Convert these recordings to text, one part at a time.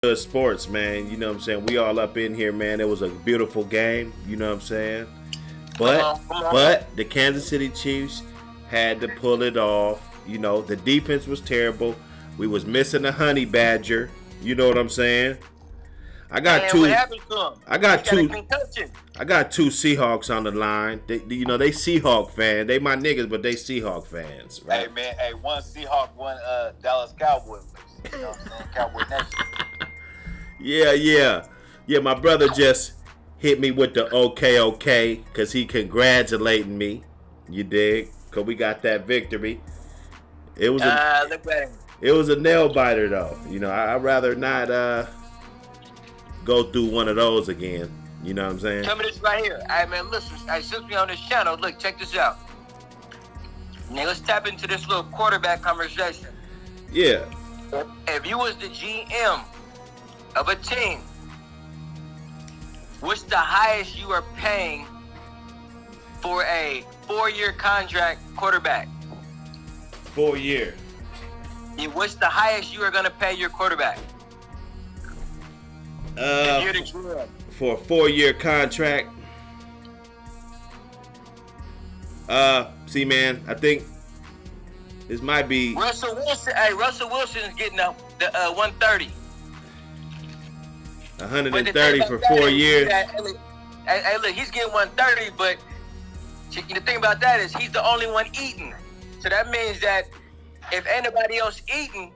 Good sports, man. You know what I'm saying? We all up in here, man. It was a beautiful game. You know what I'm saying? Come But on, come on. but the Kansas City Chiefs had to pull it off. You know, the defense was terrible. We was missing a honey badger. You know what I'm saying? I got And what two. happened to him? I He got got a two. concussion. I got two Seahawks on the line. They Seahawk fans. They my niggas, but they Seahawk fans, Hey right? man, hey, one Seahawk, one Dallas Cowboys. You know what I'm saying? Cowboy Nation. Yeah. My brother just hit me with the okay, because he congratulating me. You dig? Cause we got that victory. It was a Look at him. it was a nail biter though. You know, I'd rather not go through one of those again. You know what I'm saying? Tell me this right here. Hey, man, listen. Hey, since we on this channel, look, check this out. Now, let's tap into this little quarterback conversation. Yeah. If you was the GM of a team, what's the highest you are paying for a 4-year contract quarterback? 4 year. Yeah, what's the highest you are going to pay your quarterback? If you're the GM. For a 4 year contract. See, man, I think this might be Russell Wilson. Hey, Russell Wilson is getting the 130. 130 for 4 years. Hey, look, he's getting 130, but the thing about that is he's the only one eating. So that means that if anybody else eating,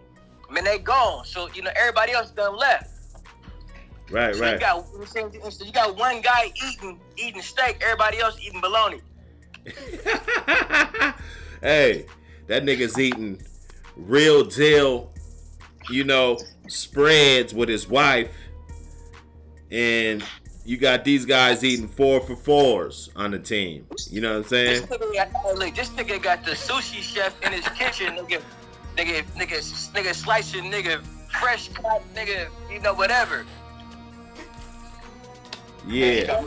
I mean, they gone. So, everybody else done left. Right. So you got one guy eating steak, everybody else eating bologna. Hey, that nigga's eating real deal, spreads with his wife, and you got these guys eating 4 for 4s on the team. You know what I'm saying? This nigga got the sushi chef in his kitchen, nigga slicing, nigga fresh cut, nigga, whatever. Yeah.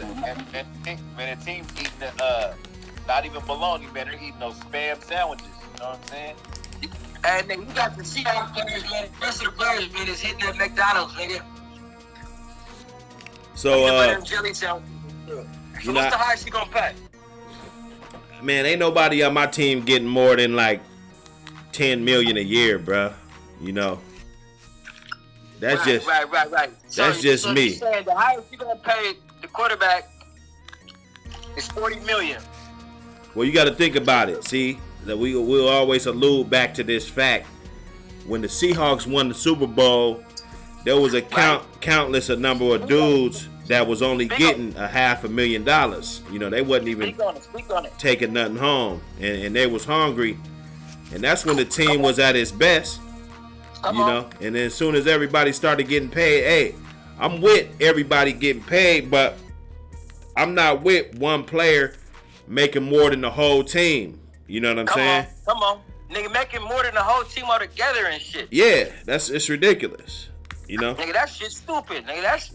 Man, the team eating not even bologna, man. They're eating those spam sandwiches. You know what I'm saying? And nigga, you got the Seahawks players, man. The rest of the players, man, is hitting that McDonald's, nigga. So, jelly sandwiches. So know, what's the highest you gonna pay? man, ain't nobody on my team getting more than like $10 million a year, bruh. That's right. That's just me. You're saying the highest you gonna pay the quarterback is $40 million. Well, you got to think about it. See, that we'll always allude back to this fact. When the Seahawks won the Super Bowl, there was a countless number of dudes that was only getting $500,000. They wasn't even Speak on it. taking nothing home, and they was hungry, and that's when the team was at its best. Come on. And then as soon as everybody started getting paid, hey, I'm with everybody getting paid, but I'm not with one player making more than the whole team. You know what I'm saying? Come on. Nigga making more than the whole team all together and shit. Yeah, it's ridiculous. Nigga, that shit's stupid. Nigga, that's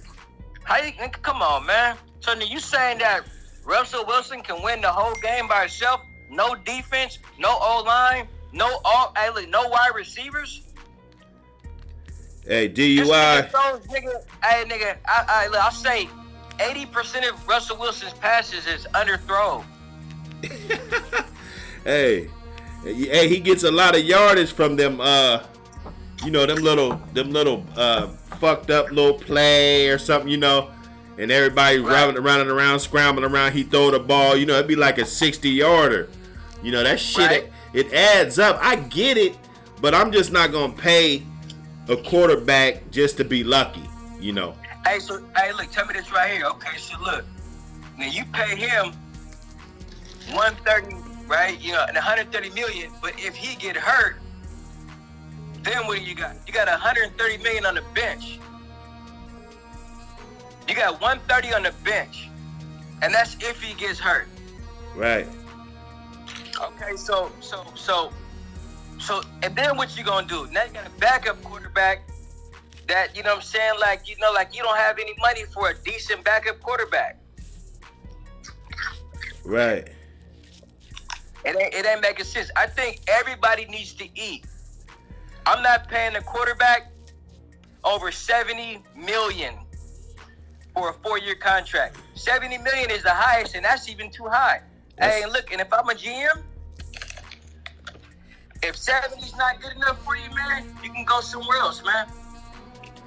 how you nigga, come on, man. So you saying that Russell Wilson can win the whole game by himself? No defense, no O-line, no wide receivers? Hey, DUI. I'll say 80% of Russell Wilson's passes is underthrown. Hey, he gets a lot of yardage from them. Them little fucked up little play or something. And everybody running around, scrambling around. He throw the ball. It'd be like a 60-yarder. That shit. Right. It adds up. I get it, but I'm just not gonna pay a quarterback just to be lucky. Hey, look, tell me this right here. Okay, so look, now you pay him 130, right? And 130 million. But if he get hurt, then what do you got? You got 130 million on the bench. You got 130 on the bench, and that's if he gets hurt. Right. Okay, so, and then what you gonna do? Now you got a backup quarterback that, you know what I'm saying, like you don't have any money for a decent backup quarterback. Right. It ain't making sense. I think everybody needs to eat. I'm not paying the quarterback over $70 million for a 4-year contract. $70 million is the highest, and that's even too high. Hey, look, and if I'm a GM, if 70's not good enough for you, man, you can go somewhere else, man.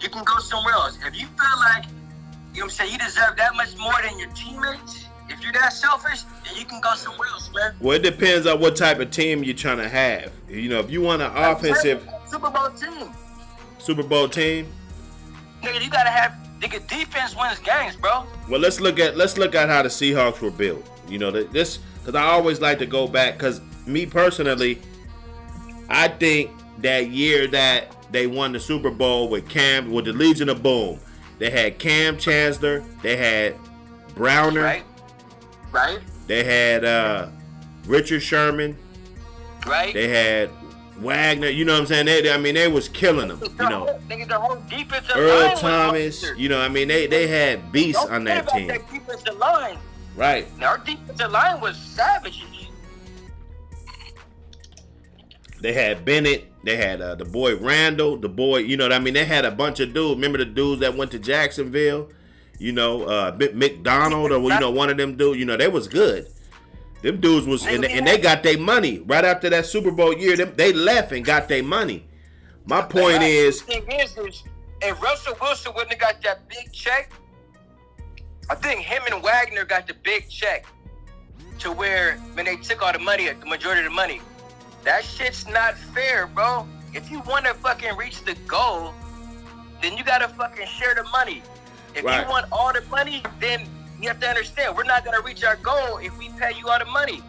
You can go somewhere else. If you feel like, you know what I'm saying, you deserve that much more than your teammates, if you're that selfish, then you can go somewhere else, man. Well, it depends on what type of team you're trying to have. You know, if you want an offensive Super Bowl team. Super Bowl team, Nigga, you gotta have defense wins games, bro. well, let's look at how the Seahawks were built. You know, this because I always like to go back because me personally, I think that year that they won the Super Bowl with the Legion of Boom, they had Cam Chancellor, they had Browner, Right. they had Richard Sherman, Right. they had Wagner. You know what I'm saying? They was killing them. You know, The whole defensive Earl line was Thomas. monsters. You know, they had beasts Don't on that forget team. about that defensive line. Right. Now, our defensive line was savage. They had Bennett. They had the boy Randall. The boy, you know what I mean? They had a bunch of dudes. Remember the dudes that went to Jacksonville? You know, McDonald or, you know, one of them dudes. You know, they was good. Them dudes was, and they got their money. Right after that Super Bowl year, they left and got their money. My point is... The thing is, if Russell Wilson wouldn't have got that big check, I think him and Wagner got the big check to where, when they took all the money, the majority of the money. That shit's not fair, bro. If you want to fucking reach the goal, then you got to fucking share the money. If Right. you want all the money, then you have to understand, we're not going to reach our goal if we pay you all the money.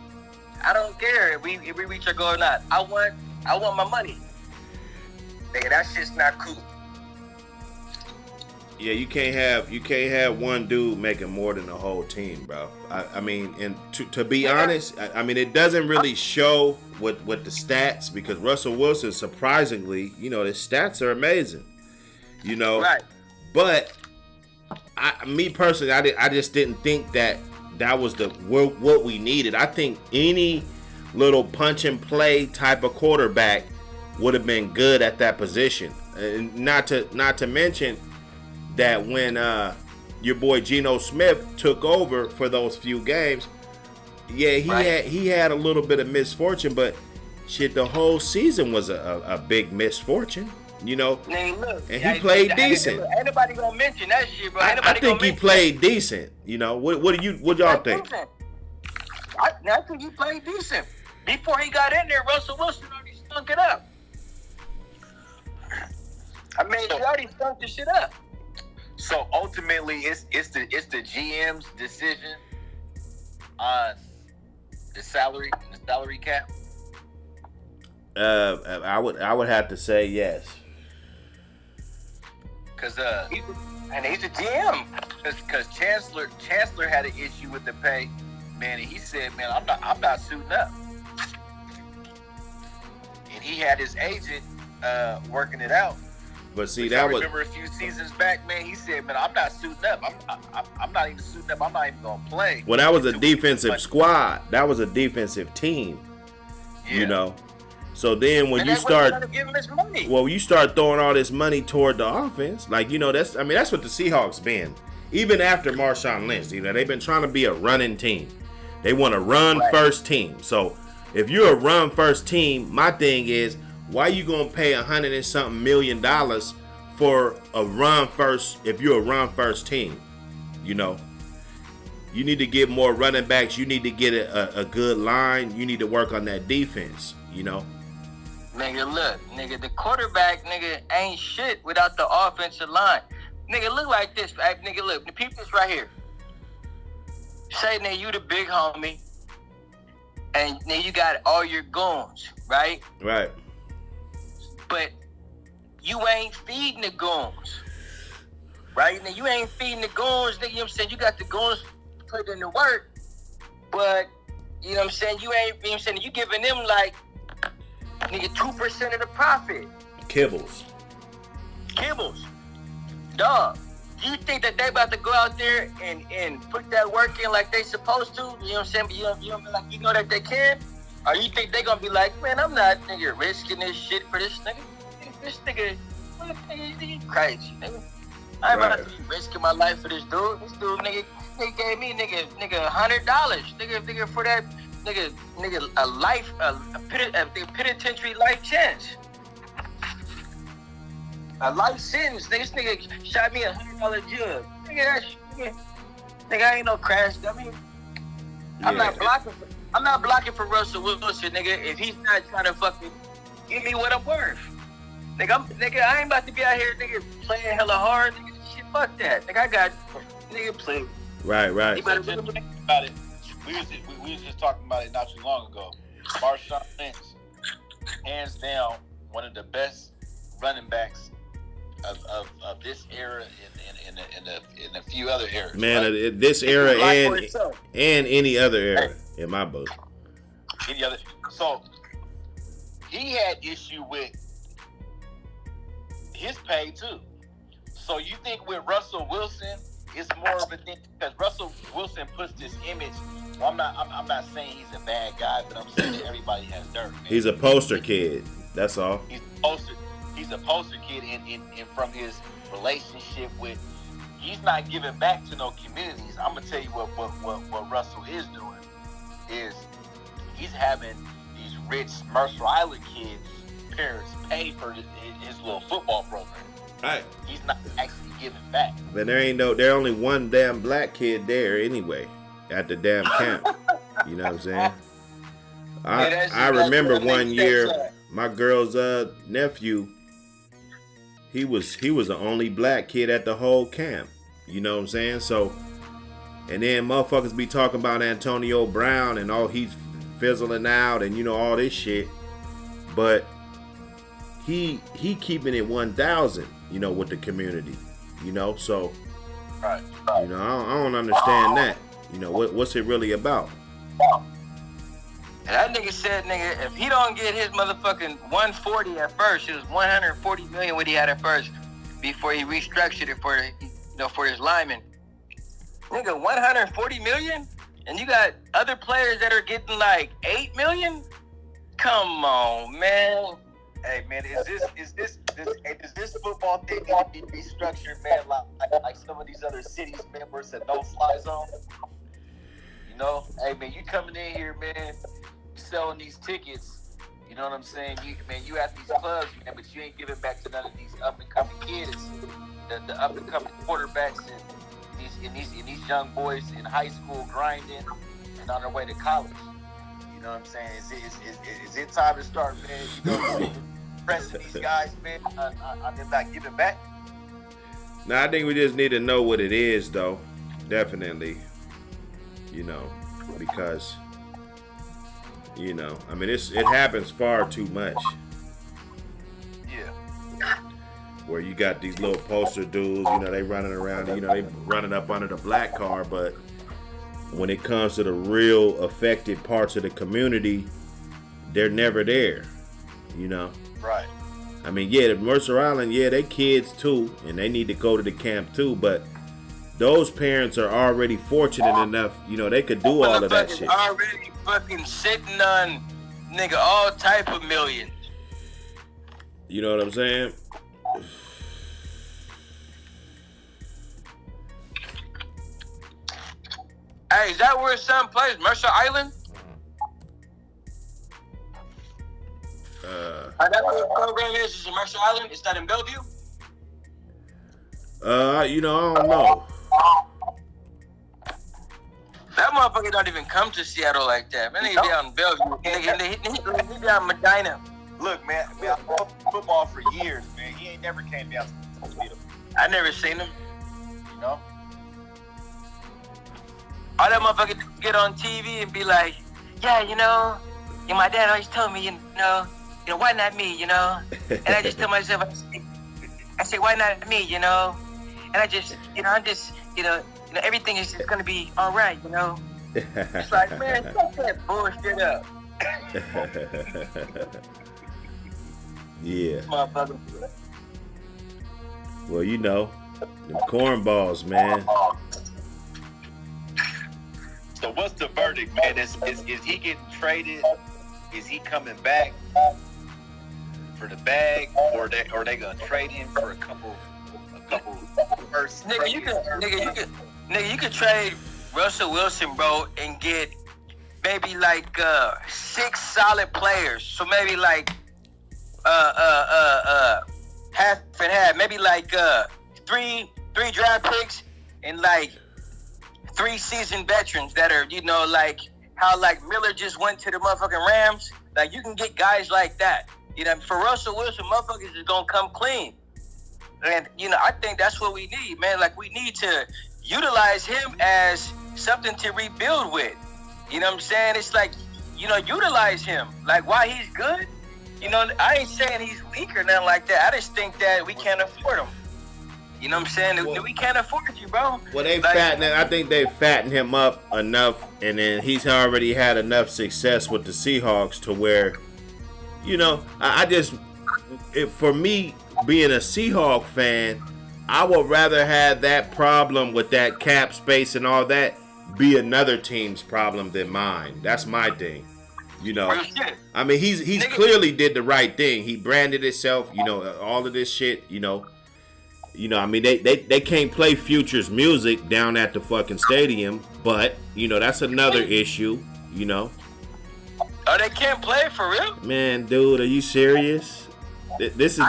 I don't care if we reach our goal or not. I want my money. Nigga, that shit's not cool. Yeah, you can't have one dude making more than the whole team, bro. I mean, and to be honest, I mean, it doesn't really show with the stats because Russell Wilson, surprisingly, you know, his stats are amazing, you know. Right. But me personally, I just didn't think that was what we needed. I think any little punch and play type of quarterback would have been good at that position, and not to mention that when your boy Geno Smith took over for those few games, yeah, he had a little bit of misfortune, but shit, the whole season was a big misfortune, you know. Man, look, and he played decent. Ain't nobody gonna mention that shit, bro. I think he played decent. You know, what y'all think? I think he played decent. Before he got in there, Russell Wilson already stunk it up. I mean, he already stunk the shit up. So ultimately, it's the GM's decision on the salary cap. I would have to say yes. Cause he's a GM. Cause Chancellor had an issue with the pay, man, and he said, man, I'm not suiting up. And he had his agent working it out. But see, I remember a few seasons back, man, he said, man, I'm not suiting up. I'm not even suiting up. I'm not even gonna play. Well, that was a defensive squad. That was a defensive team. Yeah. You know. So then when you start throwing all this money toward the offense, like, you know, that's what the Seahawks been. Even after Marshawn Lynch, you know, they've been trying to be a running team. They want a run first team. So if you're a run first team, my thing is, why you gonna pay $100 and something million for a run first if you're a run first team? You know, you need to get more running backs. You need to get a good line. You need to work on that defense. You know. Nigga, look, nigga, the quarterback, nigga, ain't shit without the offensive line. Nigga, look like this, right? Nigga, look, the people's right here. Say, nigga, you the big homie, and then you got all your goons, right? Right. But you ain't feeding the goons, right? Now, you ain't feeding the goons, nigga, you know what I'm saying? You got the goons put in the work, but, you know what I'm saying? You ain't, you know what I'm saying? You giving them, like, nigga, 2% of the profit. Kibbles. Dog. You think that they about to go out there and put that work in like they supposed to? You know what I'm saying? But you don't be like, you know that they can? Or you think they gonna be like, man, I'm not, nigga, risking this shit for this nigga? This nigga You crazy, nigga. I ain't about to be risking my life for this dude. This dude, nigga gave me $100, nigga for that, nigga a penitentiary life chance, a life sentence. This nigga shot me $100 jug. Nigga, I ain't no crash dummy. I'm not blocking for Russell Wilson, nigga. If he's not trying to fucking give me what I'm worth. Nigga, I ain't about to be out here, nigga, playing hella hard. Nigga, shit, fuck that. Nigga, I got, nigga, play. Right. About it. We was just talking about it not too long ago. Marshawn Lynch, hands down, one of the best running backs of this era in a few other eras. Man, right? This era and any other era in my book. Any other. So he had issue with his pay too. So you think with Russell Wilson, it's more of a thing because Russell Wilson puts this image. Well, I'm not saying he's a bad guy, but I'm saying that everybody has dirt. Man. He's a poster kid. That's all. He's a poster kid in from his relationship with. He's not giving back to no communities. I'm gonna tell you what Russell is doing is he's having these rich Mercer Island kids' parents pay for his little football program. Right. He's not actually giving back. But there only one damn black kid there anyway at the damn camp. You know what I'm saying? I remember one year my girl's nephew. He was the only black kid at the whole camp. You know what I'm saying? So, and then motherfuckers be talking about Antonio Brown and he's fizzling out and all this shit. But he keeping it 1,000, with the community. So right. I don't understand that. What's it really about? And that nigga said, if he don't get his motherfucking 140 at first, it was 140 million what he had at first before he restructured it for his linemen. Nigga, 140 million? And you got other players that are getting like 8 million? Come on, man. Hey man, is this football thing need to be structured, man, like some of these other cities, man, where it's a no-fly zone? Hey man, you coming in here, man, selling these tickets, you know what I'm saying? You at these clubs, man, but you ain't giving back to none of these up-and-coming kids, the up-and-coming quarterbacks and these young boys in high school grinding and on their way to college. You know what I'm saying? Is it time to start, man? Pressing these guys, man, on them not giving back? No, I think we just need to know what it is, though. Definitely. Because, I mean, it happens far too much. Yeah. Where you got these little poster dudes, they running around, they running up under the black car, but when it comes to the real affected parts of the community, they're never there, Right. I mean, the Mercer Island, they kids too, and they need to go to the camp too, but those parents are already fortunate enough, they could do all of that shit. Already fucking sitting on, nigga, all type of millions. You know what I'm saying? Hey, is that where his son plays? Mercer Island? That's what the program is in Mercer Island? Is that in Bellevue? I don't know. That motherfucker don't even come to Seattle like that. Man, he down in Bellevue. He down Medina. Look, man, I played football for years, man. He ain't never came down to Toledo. I never seen him. All that motherfucker get on TV and be like, my dad always told me, why not me, And I just tell myself, I say, why not me, And I just, I'm just, everything is just gonna be all right, It's like, man, fuck that bullshit up. Yeah. Motherfucker. Well, them cornballs, man. So what's the verdict, man? Is he getting traded? Is he coming back? for the bag, or they gonna trade him for a couple first. Nigga, you could trade Russell Wilson, bro, and get maybe like 6 solid players. So maybe like half and half. Maybe like three draft picks and like 3 seasoned veterans that are, you know, like how like Miller just went to the motherfucking Rams. Like you can get guys like that. You know, for Russell Wilson, motherfuckers is gonna come clean. And you know, I think that's what we need, man. Like we need to utilize him as something to rebuild with. You know what I'm saying? It's like, you know, utilize him. Like why he's good. You know, I ain't saying he's weak or nothing like that. I just think that we can't afford him. You know what I'm saying? Well, we can't afford you, bro. Well, they like, I think they fattened him up enough, and then he's already had enough success with the Seahawks to where, you know, for me, being a Seahawk fan, I would rather have that problem with that cap space and all that be another team's problem than mine. That's my thing. You know, I mean, he's clearly did the right thing. He branded himself, you know, all of this shit, you know, I mean, they can't play Future's music down at the fucking stadium, but, you know, that's another issue, you know. Oh, they can't play for real? Man, dude, are you serious? This is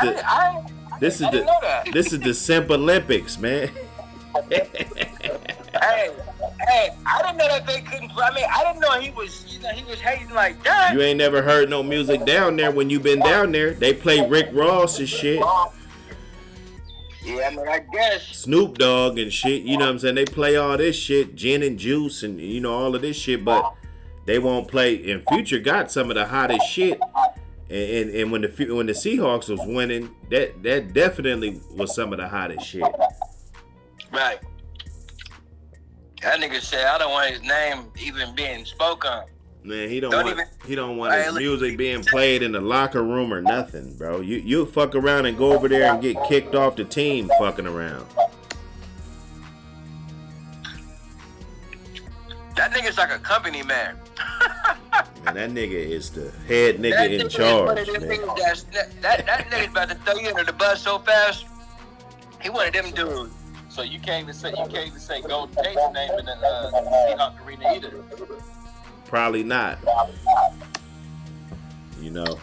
the Simp Olympics, man. Hey, I didn't know that they couldn't play. I mean, I didn't know he was hating like that. You ain't never heard no music down there when you been down there. They play Rick Ross and shit. Yeah, I mean, I guess. Snoop Dogg and shit, you know what I'm saying? They play all this shit, gin and juice and, you know, all of this shit, but they won't play. And Future got some of the hottest shit. And when the Seahawks was winning, that definitely was some of the hottest shit. Right. That nigga said, I don't want his name even being spoken. Man, he don't want his music being played in the locker room or nothing, bro. You fuck around and go over there and get kicked off the team fucking around. That nigga's like a company man. Man, that nigga is the head nigga in charge. That nigga's about to throw you under the bus so fast. He one of them dudes. So you can't even say Golden Tate's name in the Seahawk Arena either. Probably not. You know.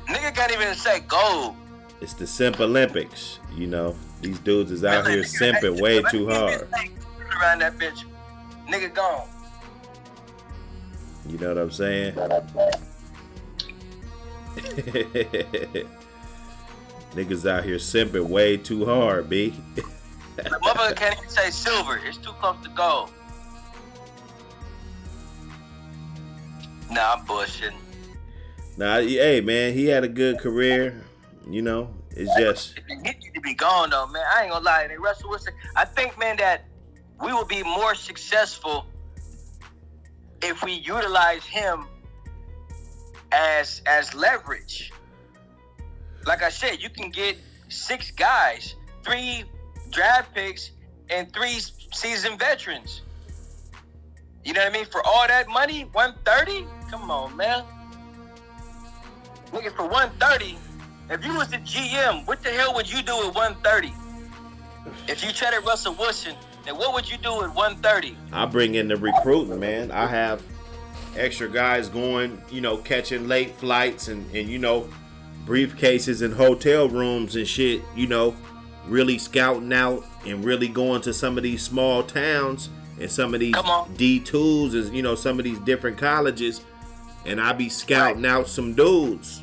Nigga can't even say gold. It's the Simp Olympics. You know, these dudes is out here simping way too hard. Around that bitch, nigga gone. You know what I'm saying? Niggas out here simping way too hard, B. The motherfucker can't even say silver. It's too close to gold. Nah, I'm bullshitting. Nah, hey, man, he had a good career. You know, it's just... He need to be gone, though, man. I ain't gonna lie. And Russell Wilson, I think, man, that we will be more successful if we utilize him as leverage. Like I said, you can get 6 guys, 3 draft picks, and 3 seasoned veterans. You know what I mean? For all that money, 130? Come on, man. Nigga, for 130, if you was the GM, what the hell would you do at 130? If you traded Russell Wilson, then what would you do at 130? I bring in the recruiting, man. I have extra guys going, you know, catching late flights and you know, briefcases and hotel rooms and shit, you know, really scouting out and really going to some of these small towns and some of these D2s is, you know, some of these different colleges, and I be scouting out some dudes,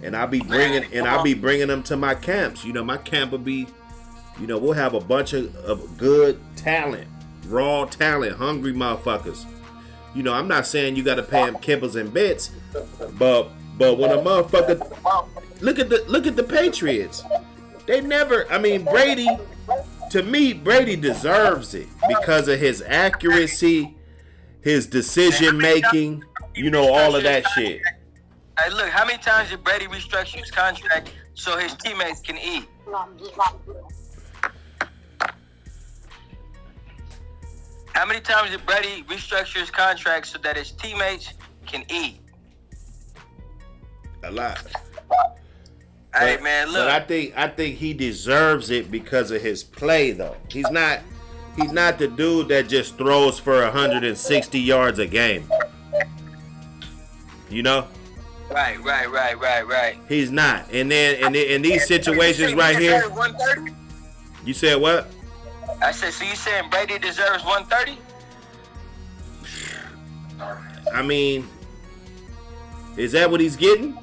and I be bringing them to my camps. You know, my camp will be, you know, we'll have a bunch of good talent, raw talent, hungry motherfuckers. You know, I'm not saying you got to pay them kibbles and bits, but when a motherfucker look at the Patriots, they never. I mean, Brady. To me, Brady deserves it because of his accuracy, his decision making, you know, all of that shit. Hey, look, how many times did Brady restructure his contract so his teammates can eat? How many times did Brady restructure his contract so that his teammates can eat? A lot. Hey man, look. But I think he deserves it because of his play though. He's not the dude that just throws for 160 yards a game. You know? Right. He's not. And then in these situations right here. 130? You said what? I said, so you saying Brady deserves 130? I mean, is that what he's getting?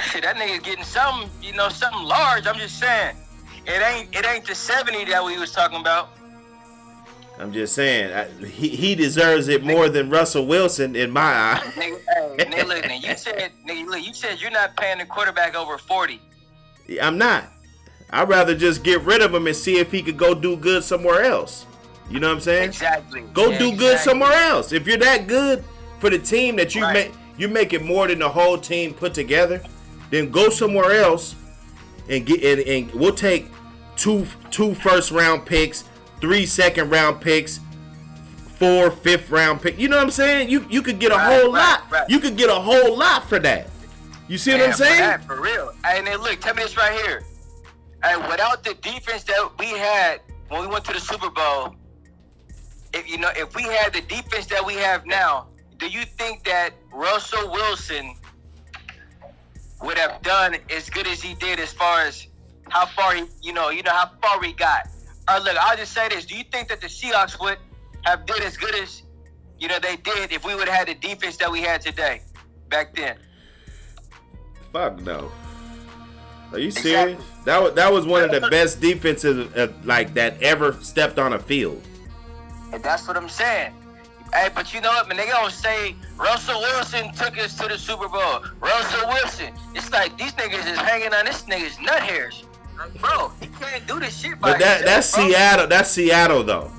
Shit, that nigga's getting something, something large. I'm just saying. It ain't the 70 that we was talking about. I'm just saying, he deserves it more than Russell Wilson in my eye. Nigga, look, you said you're not paying the quarterback over 40. I'm not. I'd rather just get rid of him and see if he could go do good somewhere else. You know what I'm saying? Exactly. Go do good somewhere else. If you're that good for the team that you make it more than the whole team put together, then go somewhere else and we'll take two first round picks, 3 second round picks, 4 fifth round picks. You know what I'm saying? You could get a whole lot. Right. You could get a whole lot for that. You see what I'm saying? For real. And then look, tell me this right here. And without the defense that we had when we went to the Super Bowl, if we had the defense that we have now, do you think that Russell Wilson would have done as good as he did as far as how far how far we got? Or look, I'll just say this: do you think that the Seahawks would have did as good as they did if we would have had the defense that we had today back then? Fuck no. Are you serious? Exactly. That was one of the best defenses like that ever stepped on a field. And that's what I'm saying. Hey, but you know what, man? They gonna say Russell Wilson took us to the Super Bowl. Russell Wilson. It's like these niggas is hanging on this nigga's nut hairs. Like, bro, he can't do this shit by himself. But that's Seattle. That's Seattle, though.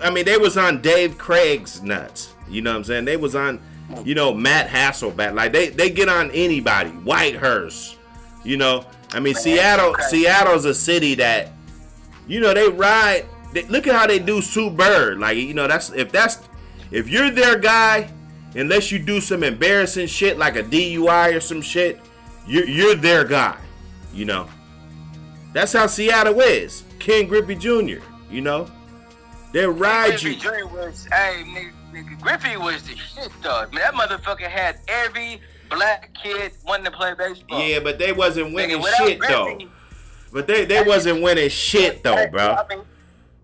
I mean, they was on Dave Craig's nuts. You know what I'm saying? They was on, Matt Hasselbeck. Like they get on anybody. Whitehurst. I mean, Seattle's a city that, they ride. Look at how they do Sue Bird. Like, if you're their guy, unless you do some embarrassing shit like a DUI or some shit, you're their guy. That's how Seattle is. Ken Griffey Jr. They ride you. Nigga, Griffey was the shit, though. Man, that motherfucker had every black kid wanting to play baseball. Yeah, but they wasn't winning shit, though. But they wasn't winning shit, though, bro. I mean,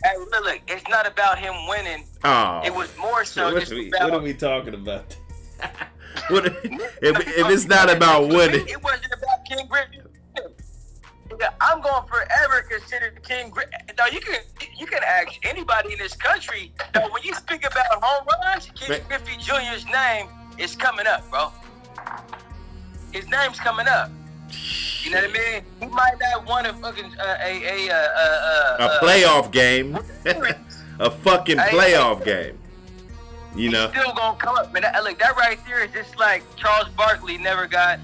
hey, look, it's not about him winning. Oh, it was more so what are we talking about? if it's not about winning. It wasn't about Ken Griffey. I'm going forever consider Ken Griffey. Now you can ask anybody in this country. When you speak about home runs, Ken Griffey Jr.'s name is coming up, bro. His name's coming up. You know what I mean? He might not want a fucking a playoff game, a fucking playoff game. He's still gonna come up, man. That right there is just like Charles Barkley never got,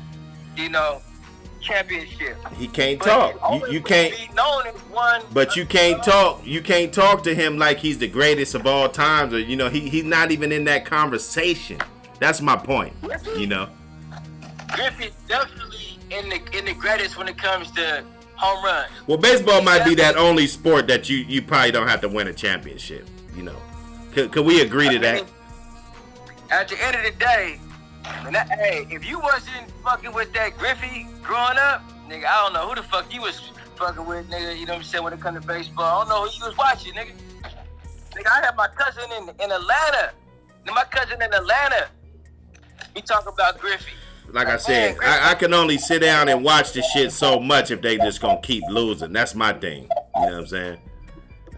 championship. He can't talk. You can't be known as one. But you can't talk. You can't talk to him like he's the greatest of all times, or he's not even in that conversation. That's my point. Griffey's definitely in the greatest when it comes to home runs. Well, baseball might be that only sport that you probably don't have to win a championship. Could we agree to that? At the end of the day, if you wasn't fucking with that Griffey growing up, nigga, I don't know who the fuck you was fucking with, nigga. You know what I'm saying? When it comes to baseball, I don't know who you was watching, nigga. Nigga, I had my cousin in Atlanta. My cousin in Atlanta. He talking about Griffey. Like I said, I can only sit down and watch this shit so much if they just gonna keep losing. That's my thing. You know what I'm saying?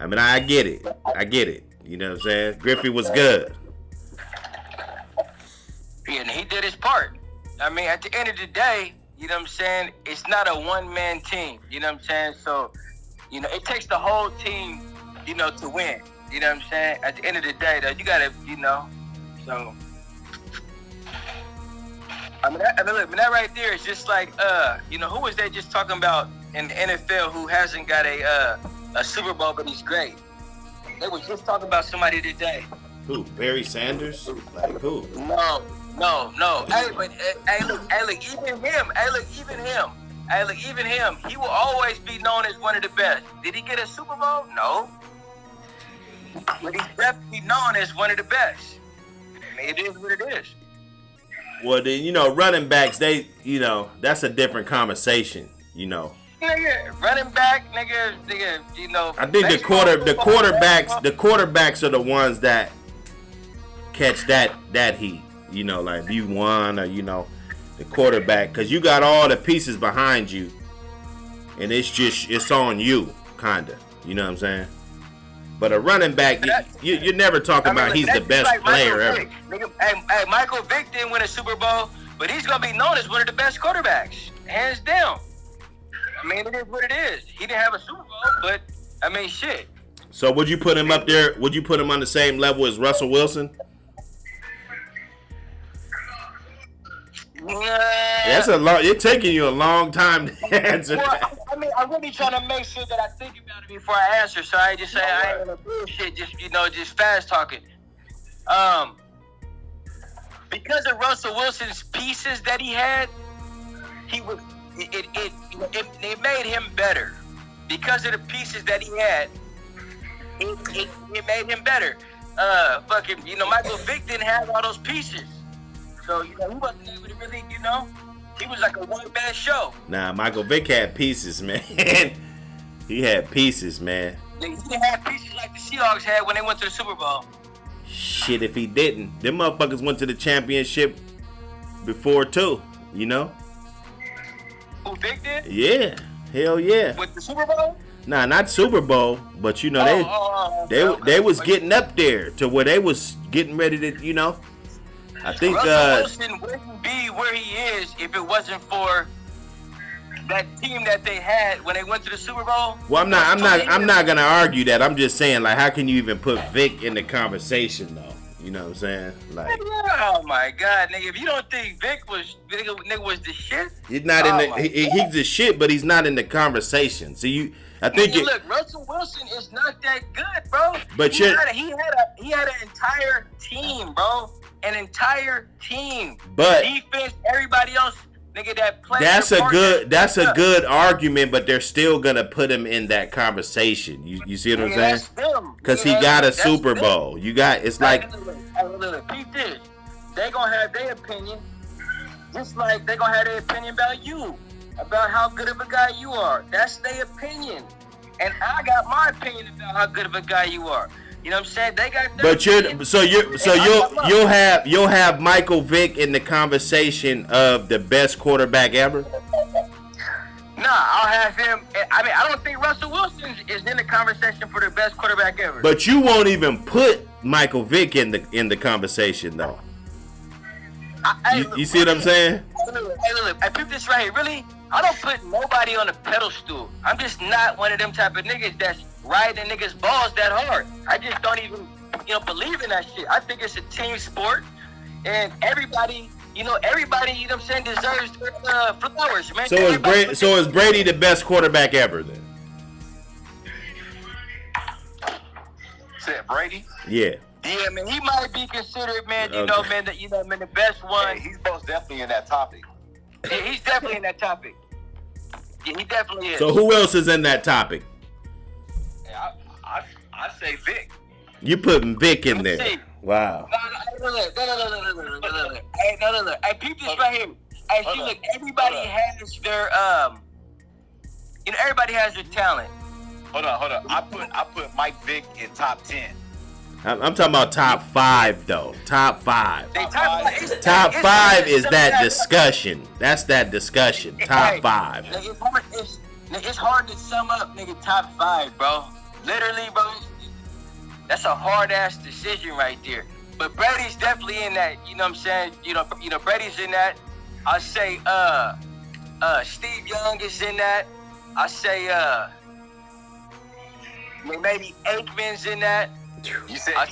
I mean, I get it. You know what I'm saying? Griffey was good. Yeah, and he did his part. I mean, at the end of the day, you know what I'm saying? It's not a one-man team. You know what I'm saying? So, it takes the whole team, to win. You know what I'm saying? At the end of the day, though, you gotta, so. I mean, that right there is just like, who was they just talking about in the NFL who hasn't got a Super Bowl, but he's great? They were just talking about somebody today. Who? Barry Sanders? Like who? No. Hey, look, even him. Hey, look, even him, he will always be known as one of the best. Did he get a Super Bowl? No. But he's definitely known as one of the best. I mean, it is what it is. Well, then, you know, running backs, they, you know, that's a different conversation, you know. Nigga, running back, nigga, you know. I think the quarterbacks are the ones that catch that heat, you know, like if you won or, you know, the quarterback, because you got all the pieces behind you, and it's on you, kinda, you know what I'm saying? But a running back, you never talk about he's the best like player ever. Hey, Michael Vick didn't win a Super Bowl, but he's gonna be known as one of the best quarterbacks, hands down. I mean, it is what it is. He didn't have a Super Bowl, but I mean, shit. So would you put him up there? Would you put him on the same level as Russell Wilson? That's a long. It's taking you a long time to answer. Well, I mean, I'm really trying to make sure that I think about it before I answer. So I just say I ain't gonna bullshit. Just fast talking. Because of Russell Wilson's pieces that he had, it made him better. Because of the pieces that he had, it made him better. Michael Vick didn't have all those pieces. So, he wasn't able to really, he was like a one-man show. Nah, Michael Vick had pieces, man. He had pieces, man. He didn't have pieces like the Seahawks had when they went to the Super Bowl. Shit, if he didn't. Them motherfuckers went to the championship before, too, you know? Who, Vick did? Yeah. Hell yeah. With the Super Bowl? Nah, not Super Bowl, but, they was getting up there to where they was getting ready to, I think Russell Wilson wouldn't be where he is if it wasn't for that team that they had when they went to the Super Bowl. Well, I'm not gonna argue that. I'm just saying, like, how can you even put Vic in the conversation, though? You know what I'm saying? Like, oh my God, nigga! If you don't think Vic was the shit, he's not he's the shit, but he's not in the conversation. So I think look, Russell Wilson is not that good, bro. But he had an entire team, bro. An entire team. But defense, everybody else, nigga, that played. That's a good argument, but they're still gonna put him in that conversation. You see what I'm saying? Because he got a Super Bowl. It's like peep this. They gonna have their opinion, just like they gonna have their opinion about you, about how good of a guy you are. That's their opinion, and I got my opinion about how good of a guy you are. You know what I'm saying? They got. But you'll have Michael Vick in the conversation of the best quarterback ever. Nah, I'll have him. I mean, I don't think Russell Wilson is in the conversation for the best quarterback ever. But you won't even put Michael Vick in the conversation, though. You see what I'm saying? Look, I put this right here. Really, I don't put nobody on a pedestal. I'm just not one of them type of niggas that's riding niggas' balls that hard. I just don't even, believe in that shit. I think it's a team sport, and everybody, you know what I'm saying, deserves their flowers, man. So is Brady the best quarterback ever then? Said Brady? Yeah. Yeah, man, he might be considered, man, the best one. Hey, he's most definitely in that topic. Yeah, he's definitely in that topic. Yeah, he definitely is. So who else is in that topic? I say Vic. You putting Vic in there? Wow. No. Hey, peep this right here. Hey, see, look, everybody has their everybody has their talent. Hold on. I put Mike Vick in top 10. I'm talking about top 5 though. Top 5. Top 5 is that discussion. That's that discussion. Top 5. It's hard to sum up, nigga. Top 5, bro. Literally, bro. That's a hard ass decision right there. But Brady's definitely in that. You know what I'm saying? You know, Brady's in that. I say, Steve Young is in that. I say, maybe Aikman's in that. You said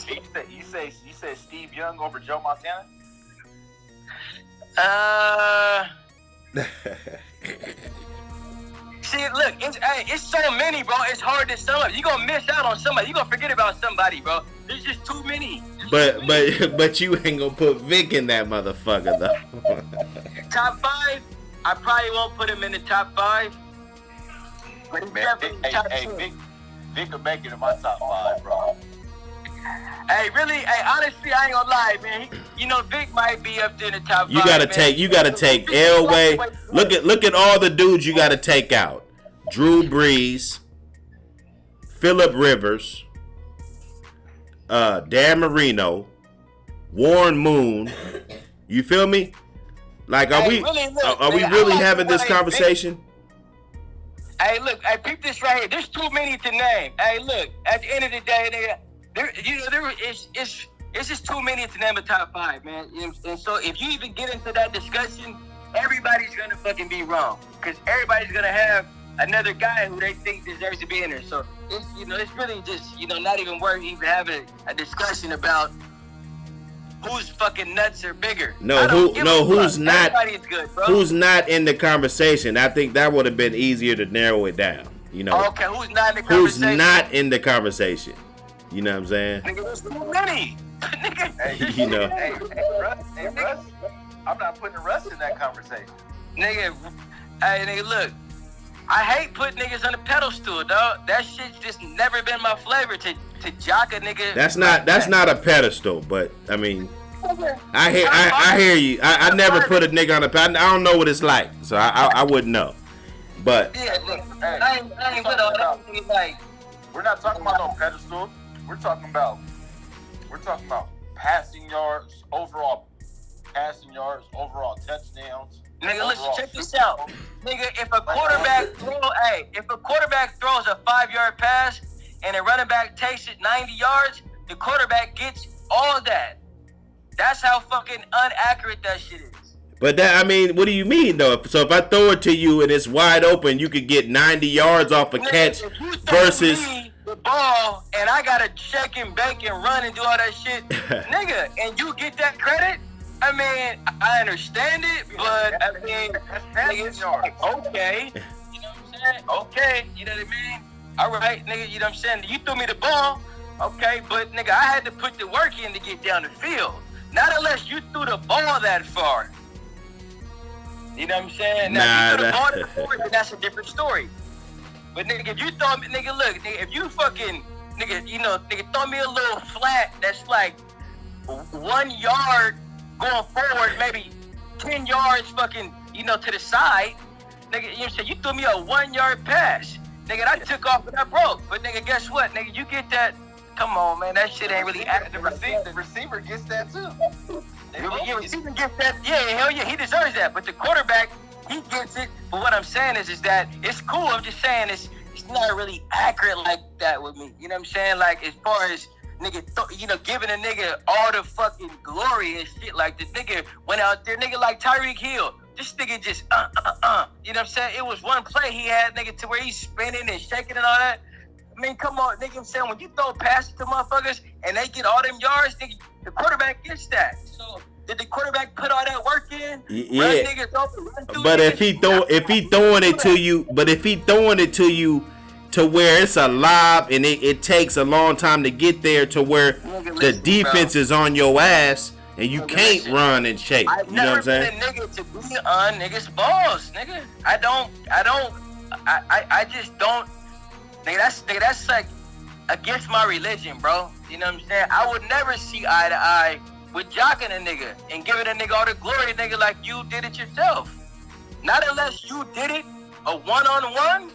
Steve Young over Joe Montana? See, look, it's so many, bro. It's hard to sum up. You're gonna miss out on somebody. You're gonna forget about somebody, bro. There's just too many. But you ain't gonna put Vic in that motherfucker though. Top 5, I probably won't put him in the top 5. But he's definitely top 2. Vic will make it in my top 5, bro. Hey, really? Hey, honestly, I ain't gonna lie, man. Vic might be up there in the top 5. You gotta take Elway. Look at all the dudes you gotta take out. Drew Brees, Phillip Rivers, Dan Marino, Warren Moon. You feel me? Like, are we really having this conversation? Hey, look, peep this right here. There's too many to name. Hey, look, at the end of the day, it's just too many to name a top 5, man. And so if you even get into that discussion, everybody's gonna fucking be wrong, because everybody's gonna have another guy who they think deserves to be in there. So it's it's really just not even worth even having a discussion about who's fucking nuts or bigger. Who's not? Everybody's good, bro. Who's not in the conversation? I think that would have been easier to narrow it down. Okay, who's not in the conversation? Who's not in the conversation? You know what I'm saying? Nigga, there's too many. Hey, Russ, I'm not putting Russ in that conversation. Nigga, look. I hate putting niggas on the pedestal, dog. That shit's just never been my flavor to jock a nigga. That's not a pedestal, but I mean, I hear you. I never put a nigga on a pedestal. I don't know what it's like, so I wouldn't know. But yeah, I ain't with all that. Like, we're not talking about no pedestal. We're talking about passing yards, overall touchdowns. Nigga, listen, check this out. Nigga, if a quarterback throws a 5-yard pass and a running back takes it 90 yards, the quarterback gets all of that. That's how fucking inaccurate that shit is. But what do you mean though? So if I throw it to you and it's wide open, you could get 90 yards off a catch versus the ball and I gotta check and bake and run and do all that shit, nigga, and you get that credit. I mean, I understand it, but that's yards. Okay, you know what I'm saying? Okay, you know what I mean? All right, nigga, you know what I'm saying? You threw me the ball, okay, but nigga, I had to put the work in to get down the field. Not unless you threw the ball that far. You know what I'm saying? Now, if you threw the ball that far, then that's a different story. But nigga, if you throw me, nigga, look, nigga, if you fucking, nigga, throw me a little flat that's like 1 yard going forward, maybe 10 yards fucking, to the side. Nigga, you know what I'm saying? You threw me a 1 yard pass. Nigga, I took off and I broke. But nigga, guess what? Nigga, you get that. Come on, man. That shit ain't really active. The receiver gets that too. The receiver gets that. Yeah, hell yeah, he deserves that. But the quarterback, he gets it. But what I'm saying is that it's cool. I'm just saying it's not really accurate like that with me. You know what I'm saying? Like, as far as nigga, giving a nigga all the fucking glory and shit. Like, the nigga went out there, nigga, like Tyreek Hill. This nigga just, You know what I'm saying? It was one play he had, nigga, to where he's spinning and shaking and all that. I mean, come on, nigga, I'm saying, when you throw passes to motherfuckers and they get all them yards, nigga, the quarterback gets that. So, did the quarterback put all that work in? Yeah. But if he throwing it to you, to where it's a lob and it takes a long time to get there, to where the defense is on your ass and you can't run and shake. You know what I'm saying? I've never been a nigga to be on niggas' balls, nigga. I just don't. Nigga, that's like against my religion, bro. You know what I'm saying? I would never see eye to eye with jocking a nigga and giving a nigga all the glory, nigga, like you did it yourself. Not unless you did it a one-on-one.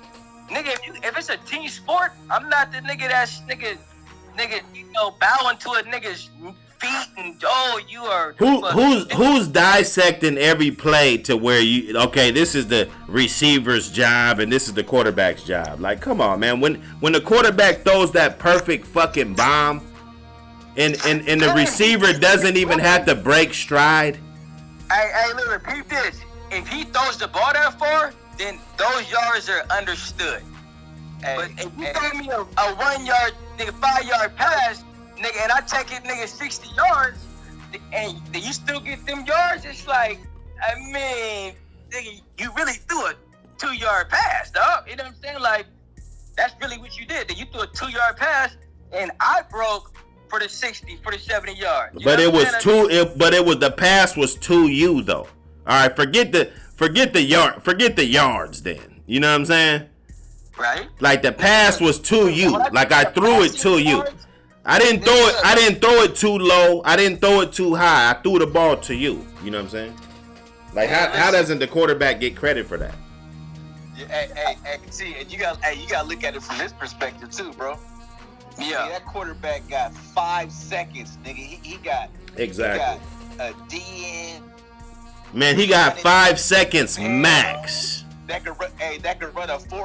Nigga, if it's a team sport, I'm not the nigga that's nigga, bowing to a nigga's feet and you are. Who's dissecting every play to where this is the receiver's job and this is the quarterback's job? Like, come on, man. When the quarterback throws that perfect fucking bomb and the receiver doesn't even have to break stride. Hey, look, repeat this. If he throws the ball that far, then those yards are understood. But if you throw me a 1 yard, nigga, 5 yard pass, nigga, and I take it, nigga, 60 yards, and you still get them yards, it's like, I mean, nigga, you really threw a 2 yard pass, dog. You know what I'm saying? Like, that's really what you did. You threw a 2 yard pass, and I broke for the 60, for the 70 yards. But it was the pass was to you though. All right, forget forget the yards then. You know what I'm saying? Right. Like the pass was to you. Like I threw it to you. I didn't throw it too low. I didn't throw it too high. I threw the ball to you. You know what I'm saying? Like how doesn't the quarterback get credit for that? Yeah, hey, see, and you gotta look at it from this perspective too, bro. Yeah, that quarterback got 5 seconds, nigga. He got exactly. He got a DN. Man, he got 5 seconds max. That could run a 4.6. You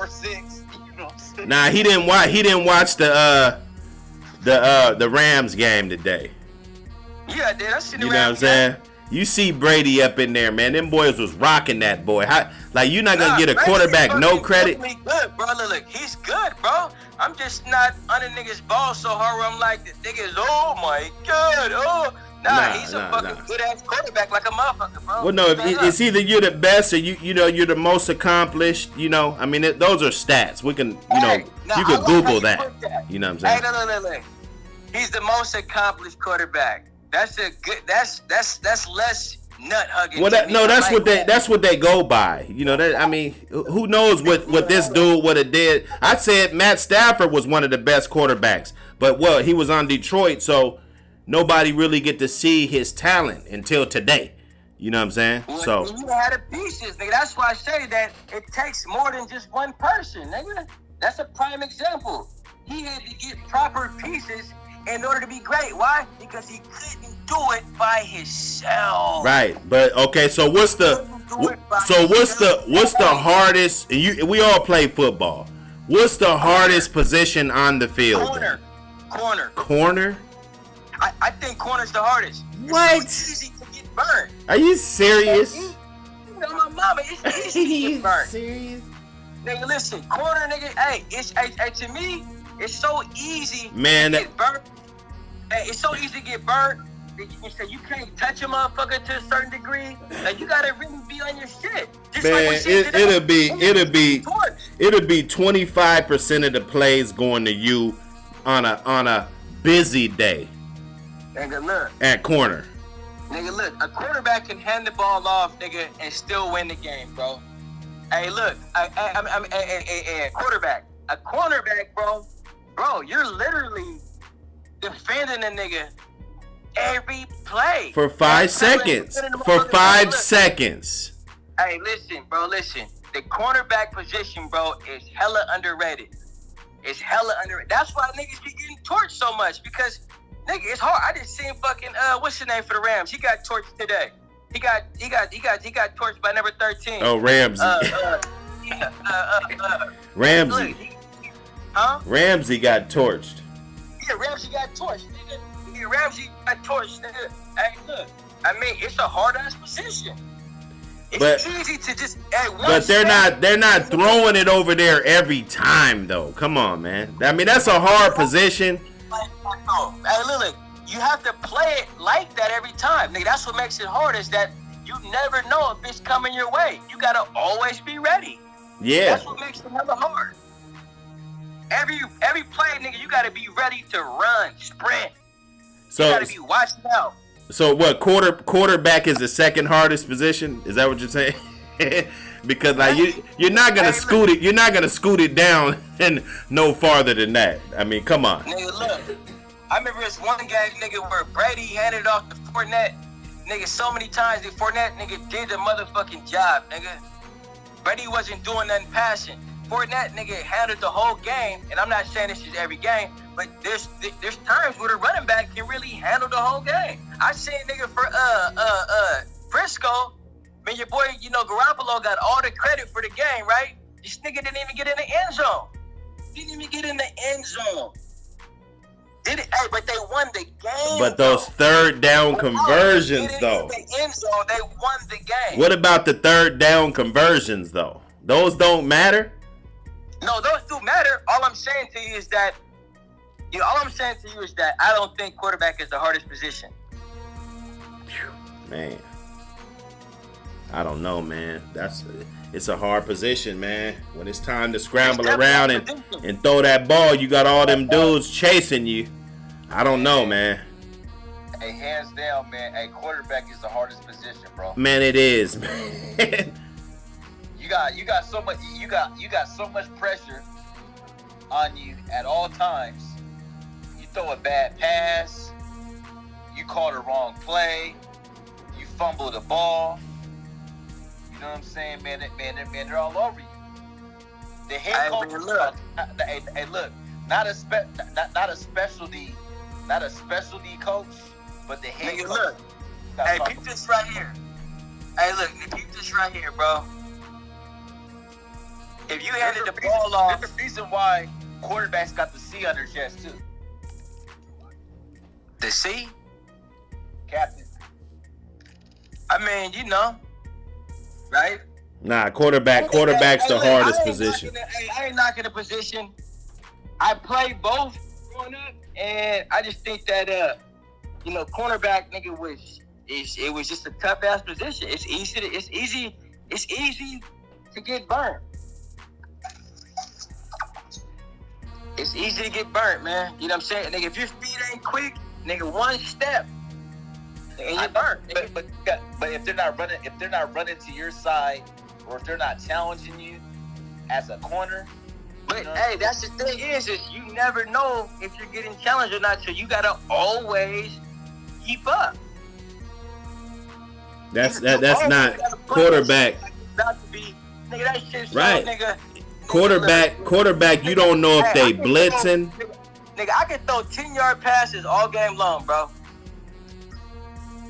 know what I'm saying? Nah, he didn't watch the Rams game today. Yeah, I did. I seen the You know what I'm saying? You see Brady up in there, man. Them boys was rocking that boy. Like you're not gonna get a quarterback no credit. Good, bro. Look, he's good, bro. I'm just not on a nigga's ball so hard where I'm like, the niggas, oh my god, oh. He's a fucking good ass quarterback like a motherfucker, bro. Well, no, it's either you're the best or you're the most accomplished. You know, I mean, those are stats. We can, you can Google that. You know what I'm saying? Hey, look. He's the most accomplished quarterback. That's a good. That's less nut hugging. Well, that's what they go by. You know that. I mean, who knows what this dude would have did? I said Matt Stafford was one of the best quarterbacks, but he was on Detroit, so nobody really get to see his talent until today. You know what I'm saying? Well, so you had the pieces, nigga. That's why I say that it takes more than just one person, nigga. That's a prime example. He had to get proper pieces in order to be great. Why? Because he couldn't do it by himself. Right, but okay. So what's the hardest? We all play football. What's the hardest position on the field? Corner. I think corner's the hardest. What? It's so easy to get burned. Are you serious? You know my mama. It's easy to get burned. Serious? Nigga, listen, corner, nigga. Hey, to me, it's so easy. Man, to get burned. Hey, it's so easy to get burned. You can't touch a motherfucker to a certain degree. Like you gotta really be on your shit. Just man, like it'll be 25% of the plays going to you on a busy day. Nigga, look. At corner. Nigga, look. A quarterback can hand the ball off, nigga, and still win the game, bro. Hey, look. A quarterback. A cornerback, bro. Bro, you're literally defending a nigga every play. For 5 seconds. For 5 seconds. Hey, listen, bro, listen. The cornerback position, bro, is hella underrated. It's hella underrated. That's why niggas be getting torched so much because, nigga, it's hard. I just seen fucking what's his name for the Rams? He got torched today. He got torched by number 13. Oh, Ramsey. Ramsey. Huh? Ramsey got torched. Yeah, Ramsey got torched, nigga. Yeah, Ramsey got torched, nigga. Hey, look. I mean, it's a hard ass position. It's easy to just. But they're not throwing it over there every time though. Come on, man. I mean, that's a hard position. Hey, look, you have to play it like that every time, nigga. That's what makes it hard is that you never know if it's coming your way. You gotta always be ready. Yeah. That's what makes it hella hard. Every play, nigga, you gotta be ready to run, sprint. So you gotta be watching out. So what? Quarterback is the second hardest position. Is that what you're saying? Because like you're not gonna scoot it. You're not gonna scoot it down and no farther than that. I mean, come on. Nigga, look. I remember this one game, nigga, where Brady handed off to Fournette. Nigga, so many times the Fournette nigga did the motherfucking job, nigga. Brady wasn't doing nothing passing. Fournette nigga handled the whole game, and I'm not saying this is every game, but there's times where the running back can really handle the whole game. I seen nigga for Frisco, man, your boy, Garoppolo got all the credit for the game, right? This nigga didn't even get in the end zone. But they won the game. But those third down conversions, though. In the end zone, they won the game. What about the third down conversions, though? Those don't matter? No, those do matter. All I'm saying to you is that I don't think quarterback is the hardest position. Man, I don't know, man. It's a hard position, man. When it's time to scramble around and throw that ball, you got all them dudes chasing you. I don't know, man. Hey, hands down, man. Hey, quarterback is the hardest position, bro. Man, it is, man. got so much pressure on you at all times. You throw a bad pass, you call the wrong play, you fumble the ball. You know what I'm saying, man? They're all over you. The head coach, look, not a specialty coach, but the head coach. Look, hey, peep this right here. Hey, look, peep this right here, bro. If you handed the ball off, there's a reason why quarterbacks got the C on their chest too. The C? Captain. I mean, you know, right? Nah, quarterback's the hardest position. I ain't knocking the position. I played both growing up, and I just think that cornerback nigga it was just a tough ass position. It's easy to get burnt. It's easy to get burnt, man. You know what I'm saying? Nigga, if your feet ain't quick, nigga, one step, and you're burnt. But if they're not running to your side, or if they're not challenging you as a corner. But hey, that's the thing is you never know if you're getting challenged or not, so you gotta always keep up. That's not quarterback. Nigga, that shit's right. So, nigga. Quarterback, you don't know if they blitzing. Nigga, I can throw 10-yard passes all game long, bro.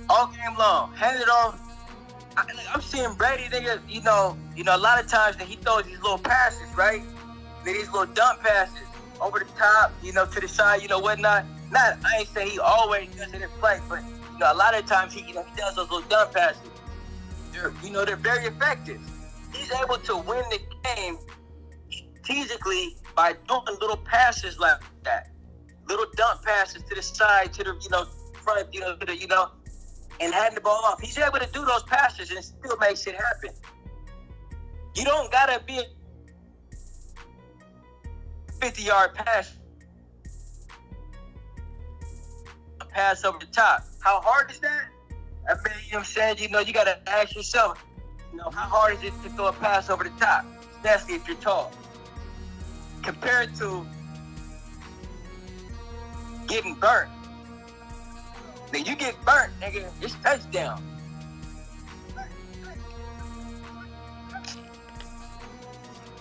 All game long. Hand it off. I'm seeing Brady, nigga, you know, a lot of times that he throws these little passes, right? These little dump passes over the top, to the side, whatnot. I ain't saying he always does it in play, but, a lot of times he does those little dump passes. They're very effective. He's able to win the game strategically by doing little passes like that. Little dump passes to the side, to the, front, and handing the ball off. He's able to do those passes and still makes it happen. You don't gotta be a 50-yard pass over the top. How hard is that? I mean, you know what I'm saying? You gotta ask yourself, how hard is it to throw a pass over the top, especially if you're tall, compared to getting burnt. Now you get burnt, nigga, it's touchdown.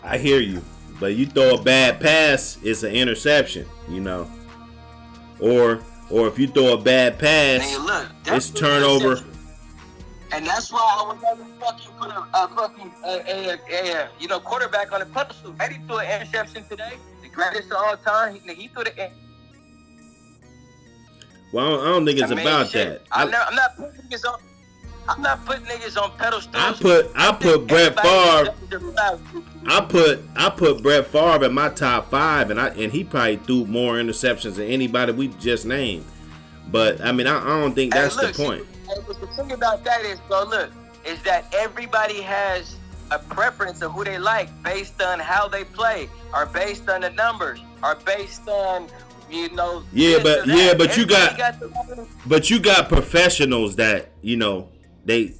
I hear you, but you throw a bad pass, it's an interception, or if you throw a bad pass, nigga, look, it's turnover. And that's why I would never fucking put a quarterback on a pedestal. Eddie threw an interception today, the greatest of all time. He threw the. Well, I don't think it's about shit. that. I'm not putting niggas on. I'm not putting niggas on pedestals. I put Brett Favre. I put Brett Favre in my top 5, and he probably threw more interceptions than anybody we just named. But I mean, I don't think that's the point. The thing about that is, is that everybody has a preference of who they like based on how they play, or based on the numbers, or based on but you got professionals that they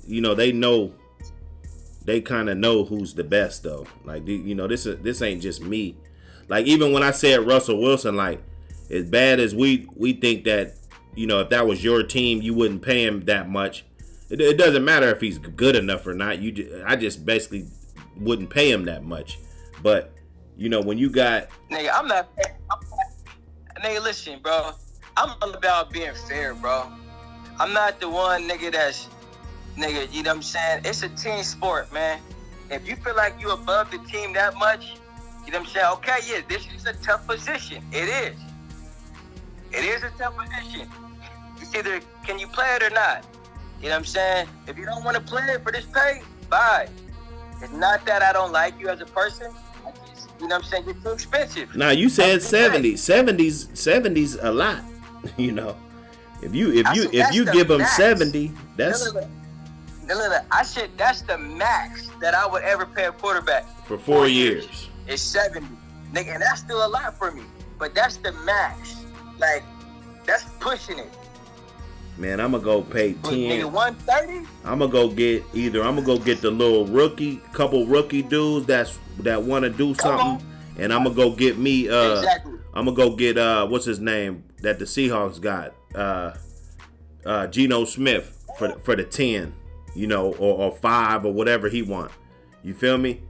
kind of know who's the best though. Like this ain't just me. Like even when I said Russell Wilson, like as bad as we think that if that was your team you wouldn't pay him that much. It doesn't matter if he's good enough or not. I just basically wouldn't pay him that much. But when you got nigga, nigga, listen, bro. I'm all about being fair, bro. I'm not the one nigga that's, nigga, you know what I'm saying? It's a team sport, man. If you feel like you above the team that much, you know what I'm saying? Okay, yeah, this is a tough position. It is. It is a tough position. It's either can you play it or not. You know what I'm saying? If you don't want to play it for this pay, bye. It's not that I don't like you as a person. You know what I'm saying? You're too expensive. Nah, you said 70s a lot. If you give them 70, that's I said that's the max that I would ever pay a quarterback for 4 years. It's 70, nigga, and that's still a lot for me. But that's the max. Like that's pushing it. Man, I'm gonna go pay 10. Nigga, 130. I'm gonna go get the little couple rookie dudes that want to do something, and I'm gonna go get me. Exactly. I'm gonna go get what's his name that the Seahawks got, Geno Smith for the 10, you know, or 5 or whatever he want. You feel me?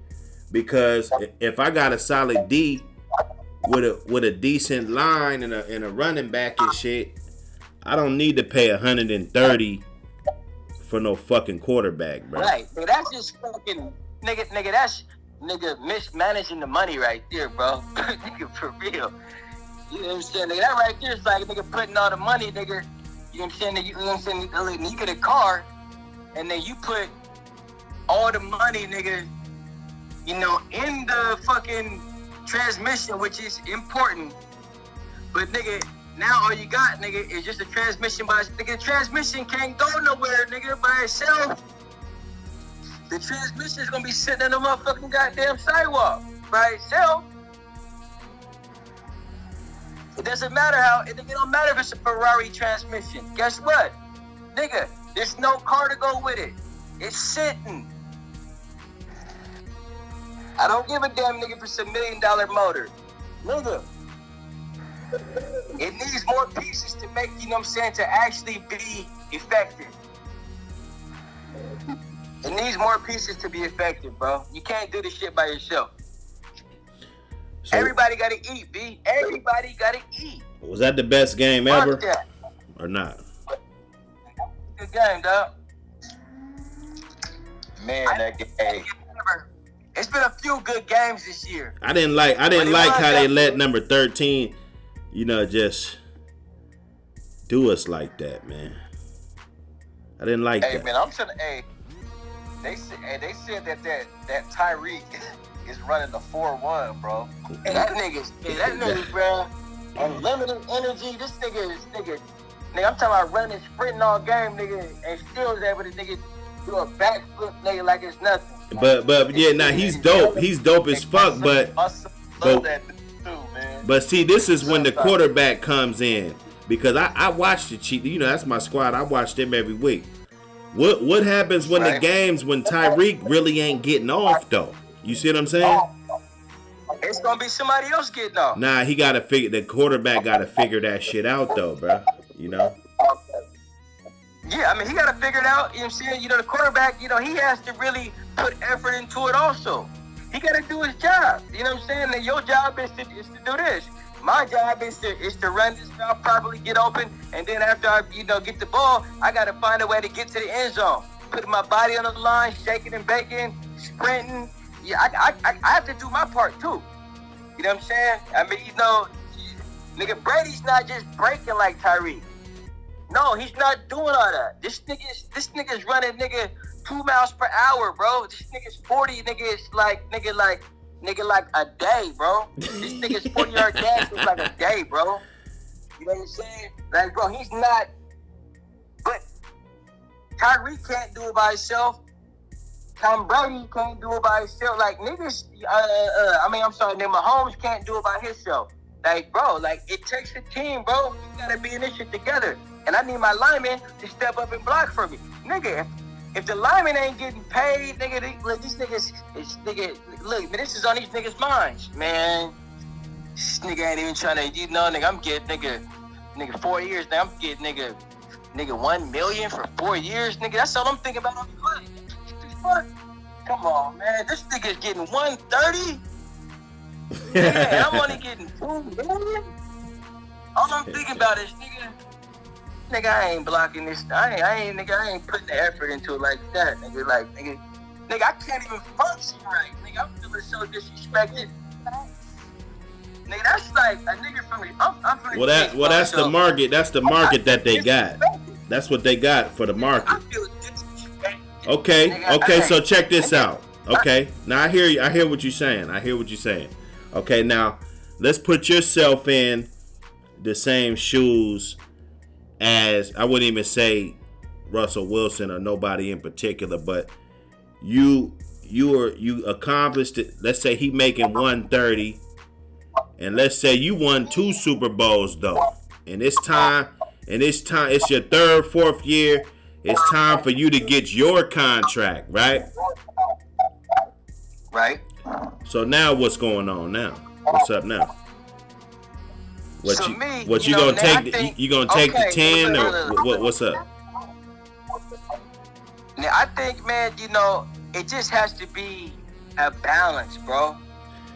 Because if I got a solid D with a decent line and a running back and shit, I don't need to pay 130 for no fucking quarterback, bro. Right, but that's just fucking nigga. That's mismanaging the money right there, bro. Nigga, for real. You know what I'm saying? Nigga, that right there is like nigga putting all the money, nigga. You know what I'm saying? You know what I'm saying? You get a car, and then you put all the money, nigga, you know, in the fucking transmission, which is important. But nigga, now all you got, nigga, is just a transmission. But nigga, the transmission can't go nowhere, nigga, by itself. The transmission is gonna be sitting in the motherfucking goddamn sidewalk by itself. It doesn't matter it don't matter if it's a Ferrari transmission. Guess what? Nigga, there's no car to go with it. It's sitting. I don't give a damn, nigga, if it's $1 million motor. Nigga, it needs more pieces to make, you know what I'm saying, to actually be effective. It needs more pieces to be effective, bro. You can't do this shit by yourself. So, everybody gotta eat, B. Everybody gotta eat. Was that the best game ever? Or not? Good game, dog. Man, that game. It's been a few good games this year. I didn't like how they let number 13, you know, just do us like that, man. I didn't like that. Hey, man, I'm telling they said that Tyreek is running the 4-1, bro. Hey, that nigga, bro. Unlimited energy. This nigga, nigga, I'm talking about running, sprinting all game, nigga, and still is able to, nigga, do a backflip, nigga, like it's nothing. But yeah, now he's dope. He's dope as fuck. But see, this is when the quarterback comes in, because I watch the Chiefs. You know, that's my squad. I watch them every week. What happens when the games when Tyreek really ain't getting off though? You see what I'm saying? It's gonna be somebody else getting off. Nah, the quarterback gotta figure that shit out though, bro. You know. Yeah, I mean, he got to figure it out. You know what I'm saying? You know, the quarterback, you know, he has to really put effort into it also. He got to do his job. You know what I'm saying? And your job is to do this. My job is to run this route properly, get open, and then after I, you know, get the ball, I got to find a way to get to the end zone. Putting my body on the line, shaking and baking, sprinting. Yeah, I have to do my part too. You know what I'm saying? I mean, you know, nigga, Brady's not just breaking like Tyreek. No, he's not doing all that. This nigga's running, nigga, 2 miles per hour, bro. This nigga's 40, nigga is like a day, bro. This nigga's 40-yard dash is like a day, bro. You know what I'm saying? Like, bro, he's not. But Tyreek can't do it by himself. Tom Brady can't do it by himself. Like, niggas, Mahomes can't do it by himself. Like, bro, like, it takes a team, bro. You gotta be in this shit together. And I need my lineman to step up and block for me. Nigga, if the lineman ain't getting paid, nigga, these niggas, look, man, this is on these niggas' minds, man. This nigga ain't even trying to, you know, nigga, I'm getting, nigga, 4 years now. I'm getting, nigga, $1 million for 4 years, nigga. That's all I'm thinking about. What? Come on, man. This nigga's getting 130. Yeah, I'm only getting $2 million. All I'm thinking about is, nigga, I ain't blocking this. I ain't putting the effort into it like that, nigga. Like, nigga, I can't even function right, nigga. I'm feeling so disrespected. Nigga, that's like a nigga from the. I'm from the. Well, that's the market. That's the market that they got. That's what they got for the market. I feel disrespected. Okay, nigga, okay. So check this out. Okay, now I hear what you're saying. Okay, now let's put yourself in the same shoes as, I wouldn't even say Russell Wilson or nobody in particular, but you accomplished it. Let's say he making 130, and let's say you won 2 Super Bowls though, and it's time and it's time. It's your third, fourth year. It's time for you to get your contract, right? Right. So now, what's going on now? What's up now? What you gonna take? You gonna take the 10 or what's up? Now I think, man, it just has to be a balance, bro.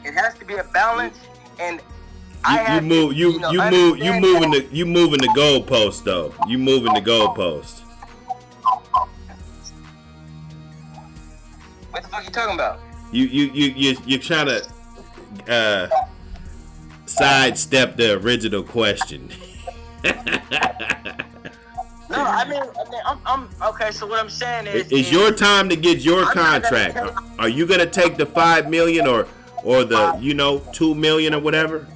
It has to be a balance, and you moving the goalpost though. You moving the goalpost. What the fuck you talking about? You're trying to sidestep the original question. No, I mean, I'm okay. So what I'm saying is, it's your time to get your contract. Are you gonna take the $5 million or the $2 million or whatever?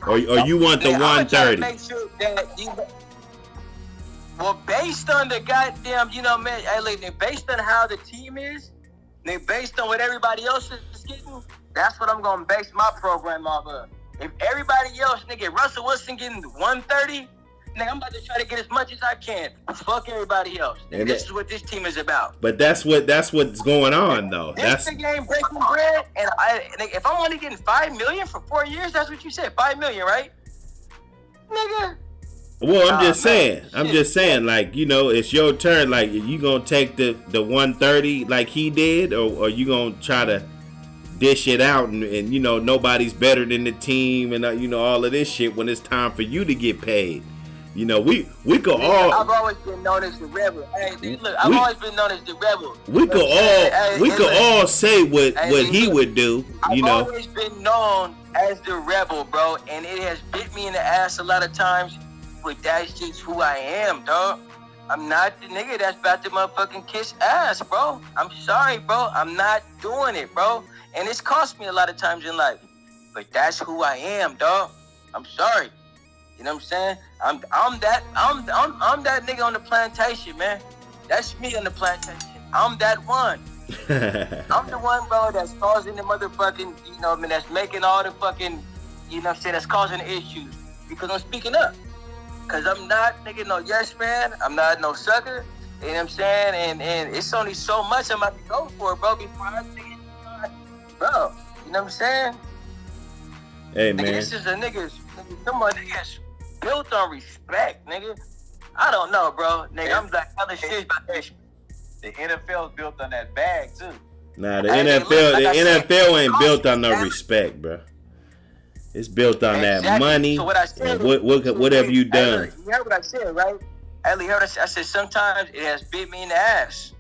Or you want the 130? Make sure that well, based on the goddamn, man, hey, look, based on how the team is, based on what everybody else is getting, that's what I'm gonna base my program off of. If everybody else, nigga, Russell Wilson getting 130, nigga, I'm about to try to get as much as I can. Fuck everybody else. This is what this team is about. But that's what's going on though. This the game breaking bread, and if I'm only getting $5 million for 4 years, that's what you said, $5 million, right, nigga? Well, I'm just saying, like, it's your turn. Like, you gonna take the 130 like he did, or you gonna try to dish it out and nobody's better than the team and all of this shit when it's time for you to get paid. We could all. I've always been known as the rebel. Hey, look, I've always been known as the rebel. We could all say what he would do. I've always been known as the rebel, bro, and it has bit me in the ass a lot of times. But that's just who I am, dog. I'm not the nigga that's about to motherfucking kiss ass, bro. I'm sorry, bro. I'm not doing it, bro. And it's cost me a lot of times in life. But that's who I am, dog. I'm sorry. You know what I'm saying? I'm that nigga on the plantation, man. That's me on the plantation. I'm that one. I'm the one, bro, that's causing the motherfucking, that's making all the fucking, that's causing the issues. Because I'm speaking up. Because I'm not, nigga, no yes man. I'm not no sucker. You know what I'm saying? And it's only so much I'm about to go for, bro, before I think bro. You know what I'm saying? Hey, nigga, man. This is a niggas, some of niggas built on respect, nigga. I don't know, bro. Nigga, I'm like other shit about this. The NFL is built on that bag, too. Nah, the NFL ain't built on no respect, bro. It's built on that money. So what I said, what have you done? You heard what I said, right? I said sometimes it has bit me in the ass.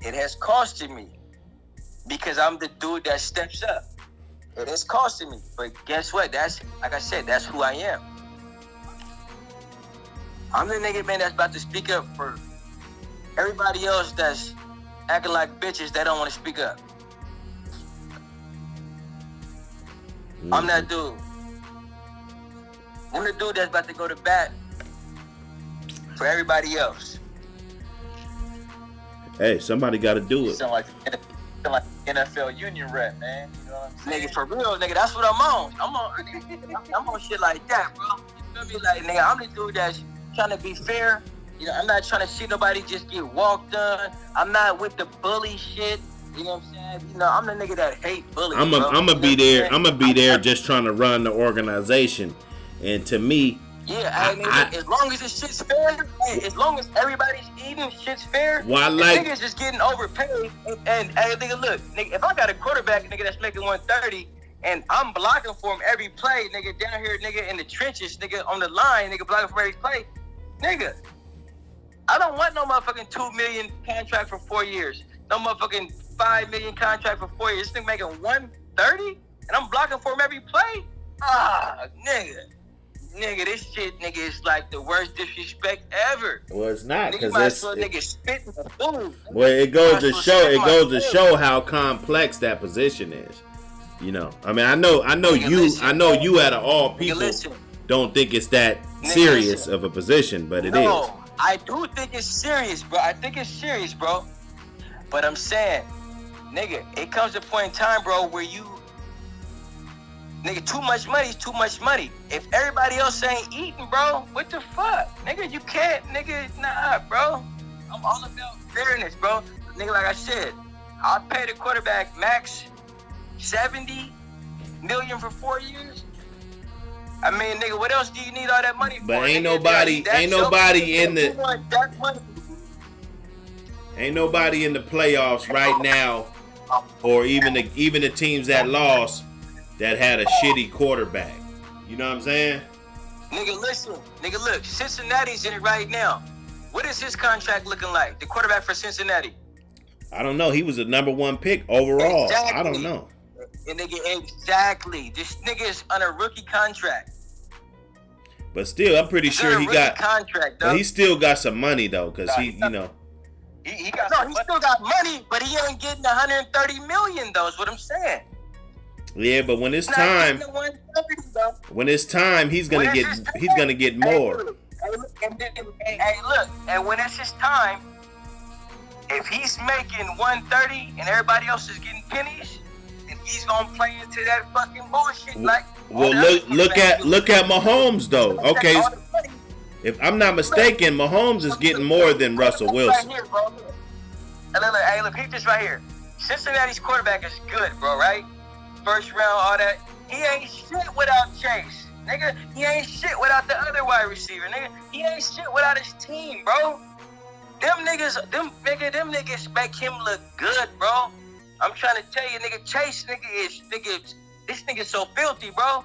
It has costed me because I'm the dude that steps up. It is costing me, but guess what? That's like I said. That's who I am. I'm the nigga, man, that's about to speak up for everybody else that's acting like bitches that don't want to speak up. Mm-hmm. I'm that dude. I'm the dude that's about to go to bat for everybody else. Hey, somebody got to do it. Sound like NFL union rep, man. You know what I'm saying? Nigga, for real, nigga, that's what I'm on. I'm on shit like that, bro. You feel me? Like, nigga, I'm the dude that's trying to be fair. I'm not trying to see nobody just get walked on. I'm not with the bully shit. You know what I'm saying? I'm the nigga that hate bullies. I'm gonna be there. I'm gonna be there just trying to run the organization. And to me, as long as this shit's fair, as long as everybody's eating, shit's fair. Well, niggas just getting overpaid. And hey, nigga, look, nigga, if I got a quarterback, nigga, that's making 130, and I'm blocking for him every play, nigga, down here, nigga, in the trenches, nigga, on the line, nigga, blocking for every play, nigga, I don't want no motherfucking $2 million contract for 4 years. No motherfucking $5 million contract for 4 years. This nigga making 130, and I'm blocking for him every play. Nigga, this shit, nigga, is like the worst disrespect ever. Well, it's not, because nigga spitting the food. Well, it goes to show how complex that position is. I mean, I know you out of all people don't think it's that serious of a position, but it is. No, I do think it's serious, bro. I think it's serious, bro. But I'm saying, nigga, it comes to a point in time, bro, where Nigga, too much money is too much money. If everybody else ain't eating, bro, what the fuck? Nigga, you can't, nigga, nah, bro. I'm all about fairness, bro. Nigga, like I said, I'll pay the quarterback max $70 million for 4 years. I mean, nigga, what else do you need all that money for? But ain't nigga? nobody in the that money. ain't nobody in the playoffs right now, or even the teams that lost that had a shitty quarterback. You know what I'm saying? Nigga, listen. Nigga, look. Cincinnati's in it right now. What is his contract looking like? The quarterback for Cincinnati. I don't know. He was the #1 pick overall. Exactly. I don't know. And nigga, exactly. This nigga is on a rookie contract. But still, I'm pretty sure he got contract. But he still got some money though, cause he, you know. He still got money, but he ain't getting 130 million though. Is what I'm saying. Yeah, but when it's time, he's gonna get more. Hey, look, and when it's his time, if he's making 130 and everybody else is getting pennies, then he's gonna play into that fucking bullshit. Like, well, look at Mahomes though. Okay, if I'm not mistaken, Mahomes is getting more than Russell Wilson. Right here, bro. Hey, look, peep this right here. Cincinnati's quarterback is good, bro. Right? First round, all that. He ain't shit without Chase, nigga. He ain't shit without the other wide receiver, nigga. He ain't shit without his team, bro. Them niggas make him look good, bro. I'm trying to tell you, nigga, Chase, this nigga's so filthy, bro.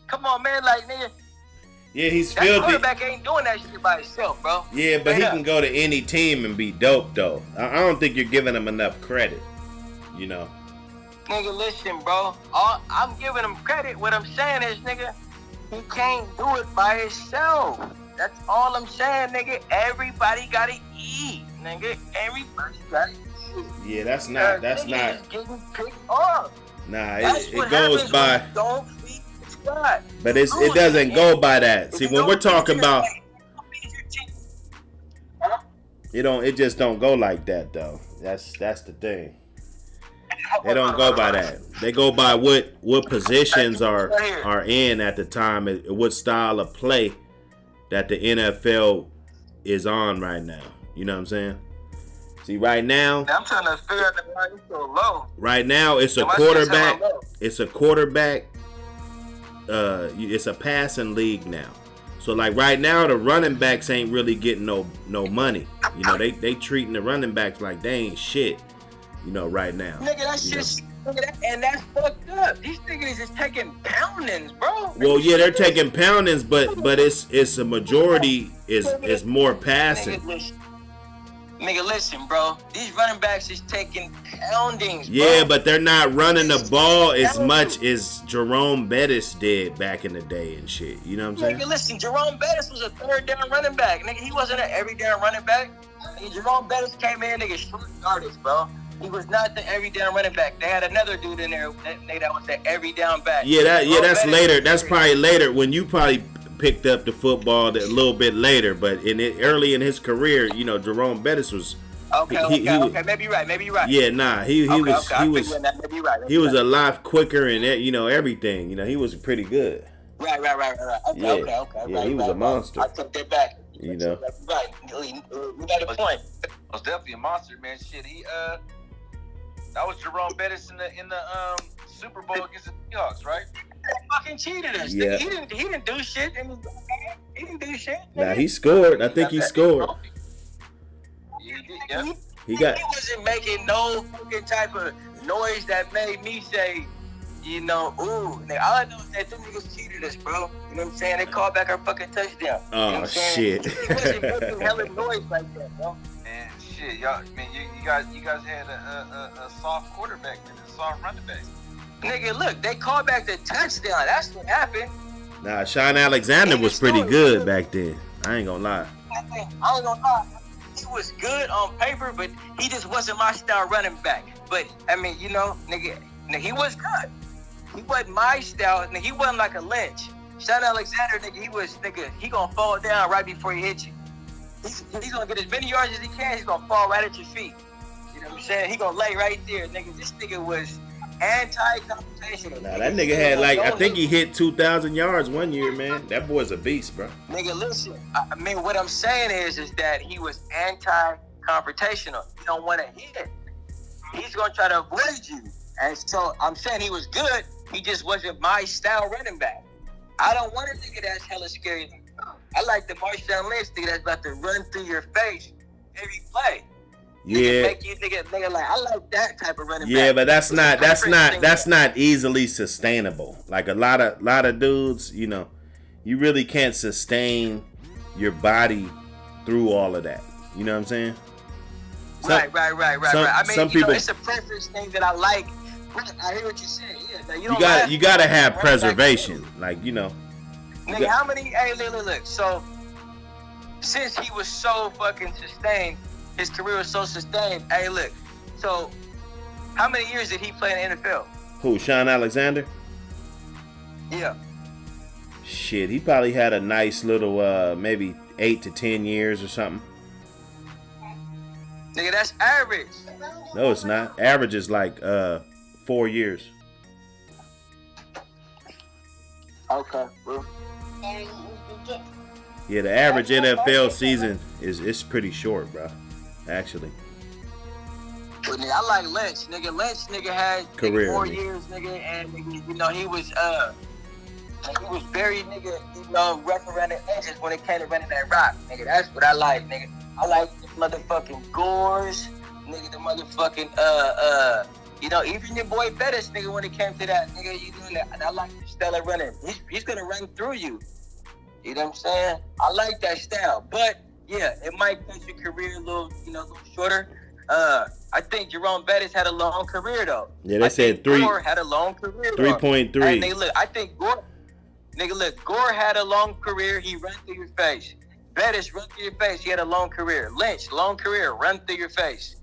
Come on, man, like, nigga. Yeah, he's that filthy. Quarterback ain't doing that shit by himself, bro. Yeah, but he can go to any team and be dope, though. I don't think you're giving him enough credit, you know. Nigga, listen, bro. I'm giving him credit. What I'm saying is, nigga, he can't do it by himself. That's all I'm saying, nigga. Everybody gotta eat, nigga. Everybody gotta eat. Yeah, that's not. Getting picked off. Nah, it goes by. Don't feed the squad. But it doesn't go by that. See, when we're talking about, it just don't go like that though. That's the thing. They don't go by that. They go by what positions are in at the time, what style of play that the NFL is on right now. You know what I'm saying? See, right now, I'm trying to figure out why he's so low. Right now, it's a quarterback. It's a quarterback. It's a passing league now. So like right now, the running backs ain't really getting no money. You know, they treating the running backs like they ain't shit. You know, right now. Nigga, that's just, and that's fucked up. These niggas is taking poundings, bro. Well, yeah, they're taking poundings, but it's a majority is more passing. Nigga, listen, bro. These running backs is taking poundings, bro. Yeah, but they're not running the ball as much as Jerome Bettis did back in the day and shit. You know what I'm saying? Nigga, listen, Jerome Bettis was a third down running back. Nigga, he wasn't an every down running back. Nigga, Jerome Bettis came in, nigga, short yardage, bro. He was not the every down running back. They had another dude in there that was the every down back. That's later. That's probably later when you probably picked up the football a little bit later. But early in his career, you know, Jerome Bettis was. Okay. Maybe you're right. Yeah, nah. He was a lot quicker and you know everything. You know, he was pretty good. Right. Okay. Yeah, he was a monster. I took that back. You know. Right. You got a point. Was definitely a monster, man. Shit, that was Jerome Bettis in the Super Bowl against the Seahawks, right? He fucking cheated us. Yeah. He didn't do shit. He didn't do shit. Nah, he scored. I think he scored. Yeah. He wasn't making no fucking type of noise that made me say, you know, ooh. All I know is that them niggas cheated us, bro. You know what I'm saying? They called back our fucking touchdown. Oh, you know shit. He wasn't making hella noise like that, bro. Man, shit, y'all. Man, you guys had a soft quarterback, man, a soft running back. Nigga, look, they called back the touchdown. That's what happened. Nah, Sean Alexander was pretty good back then. I ain't gonna lie. I ain't gonna lie. He was good on paper, but he just wasn't my style running back. But I mean, you know, nigga, he was good. He wasn't my style. Nigga, he wasn't like a Lynch. Sean Alexander, he gonna fall down right before he hits you. He's gonna get as many yards as he can. He's gonna fall right at your feet. You know what I'm saying? He gonna lay right there, nigga. This nigga was anti-confrontational. Nah, that nigga had like, I think he hit 2,000 yards one year, man. That boy's a beast, bro. Nigga, listen. I mean, what I'm saying is that he was anti-confrontational. He don't want to hit. He's gonna try to avoid you. And so I'm saying he was good. He just wasn't my style running back. I don't want a nigga that's hella scary. I like the Marshawn Lynch nigga that's about to run through your face every play. Yeah. Make you nigga like, I like that type of running back. Yeah, but that's not easily sustainable. Like a lot of dudes, you know, you really can't sustain your body through all of that. You know what I'm saying? Right. I mean, some people, it's a preference thing that I like. I hear what you're saying. Yeah, you gotta have preservation. Like, you know. Nigga, how many? Hey, look. So, since he was so fucking sustained, his career was so sustained. Hey, look. So, how many years did he play in the NFL? Who, Shaun Alexander? Yeah. Shit, he probably had a nice little, maybe 8 to 10 years or something. Nigga, that's average. No, it's not. Average is like 4 years. Okay, bro. Yeah, the average NFL season is pretty short, bro. Actually. But nigga, I like Lynch. Nigga had career 4 years, nigga, and nigga, you know, he was very, nigga, you know, rough around the edges when it came to running that rock, nigga. That's what I like, nigga. I like the motherfucking gores, nigga, the motherfucking, you know, even your boy Bettis, nigga, when it came to that, nigga, you doing that. And I like the style of running. He's gonna run through you. You know what I'm saying? I like that style. But yeah, it might cut your career a little shorter. I think Jerome Bettis had a long career though. Yeah, they said Gore had a long career. 3.3. And they look, I think Gore had a long career. He ran through your face. Bettis run through your face. He had a long career. Lynch, long career, run through your face.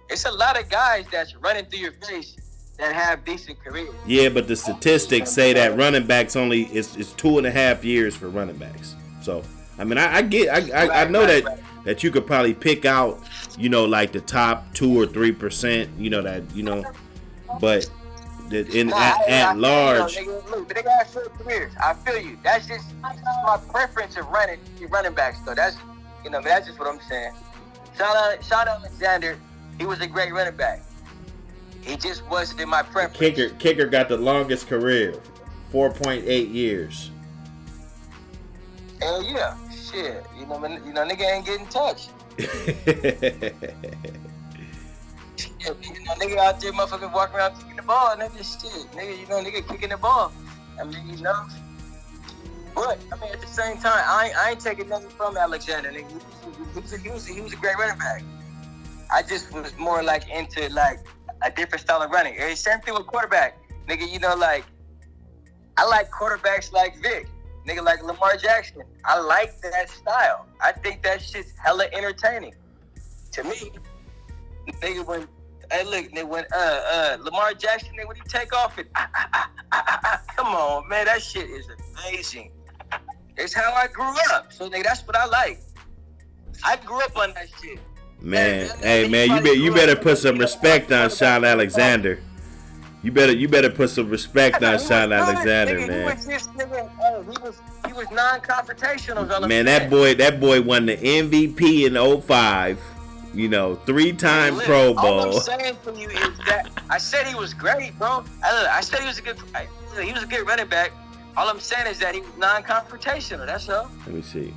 It's a lot of guys that's running through your face that have decent careers. Yeah, but the statistics say that running backs only is 2.5 years for running backs. So I mean, I know that you could probably pick out, you know, like the top 2 or 3%, you know, that, you know, but at large. Look, they got short careers. I feel you. That's just my preference of running backs though. That's just what I'm saying. Shaun Alexander, he was a great running back. He just wasn't in my preference. Kicker got the longest career, 4.8 years. Hell yeah, shit. You know, nigga ain't getting touched. Nigga out there, motherfucking walking around kicking the ball, nigga, shit. Nigga kicking the ball. I mean, you know. But I mean, at the same time, I ain't taking nothing from Alexander. Nigga, he was a great running back. I just was more like into like a different style of running. Same thing with quarterback. Nigga, you know, like, I like quarterbacks like Vic. Nigga, like Lamar Jackson. I like that style. I think that shit's hella entertaining. To me, nigga, when Lamar Jackson, nigga, when he take off it, come on, man, that shit is amazing. It's how I grew up. So, nigga, that's what I like. I grew up on that shit. Man, hey man, you better put some respect on Shaun Alexander. You better put some respect on Shaun Alexander, man. He was non-confrontational. Man, that boy won the MVP in 05. You know, 3-time Pro Bowl. All I'm saying for you is that I said he was great, bro. I said he was a good running back. All I'm saying is that he was non-confrontational. That's all. Let me see.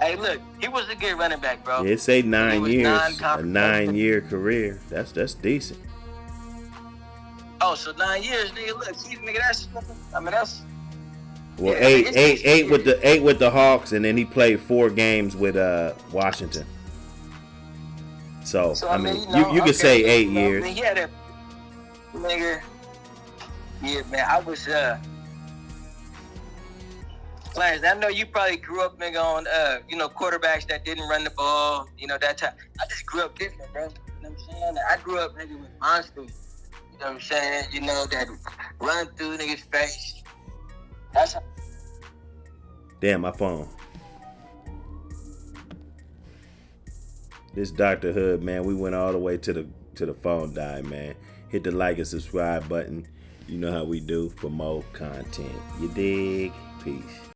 Hey, look, he was a good running back, bro. It say 9 years, a 9-year career. That's decent. Oh, so 9 years, nigga. Look, nigga, that's. Well, yeah, eight with the Hawks, and then he played 4 games with Washington. So I mean, you could say 8 years. I mean, he had a nigga. Yeah, man, I was Clarence, I know you probably grew up, nigga, on quarterbacks that didn't run the ball, that time. I just grew up different, bro. You know what I'm saying? I grew up, nigga, with monsters. You know what I'm saying? That run through niggas' face. That's how. Damn, my phone. This Dr. Hood, man, we went all the way to the till the phone die, man. Hit the like and subscribe button. You know how we do for more content. You dig? Peace.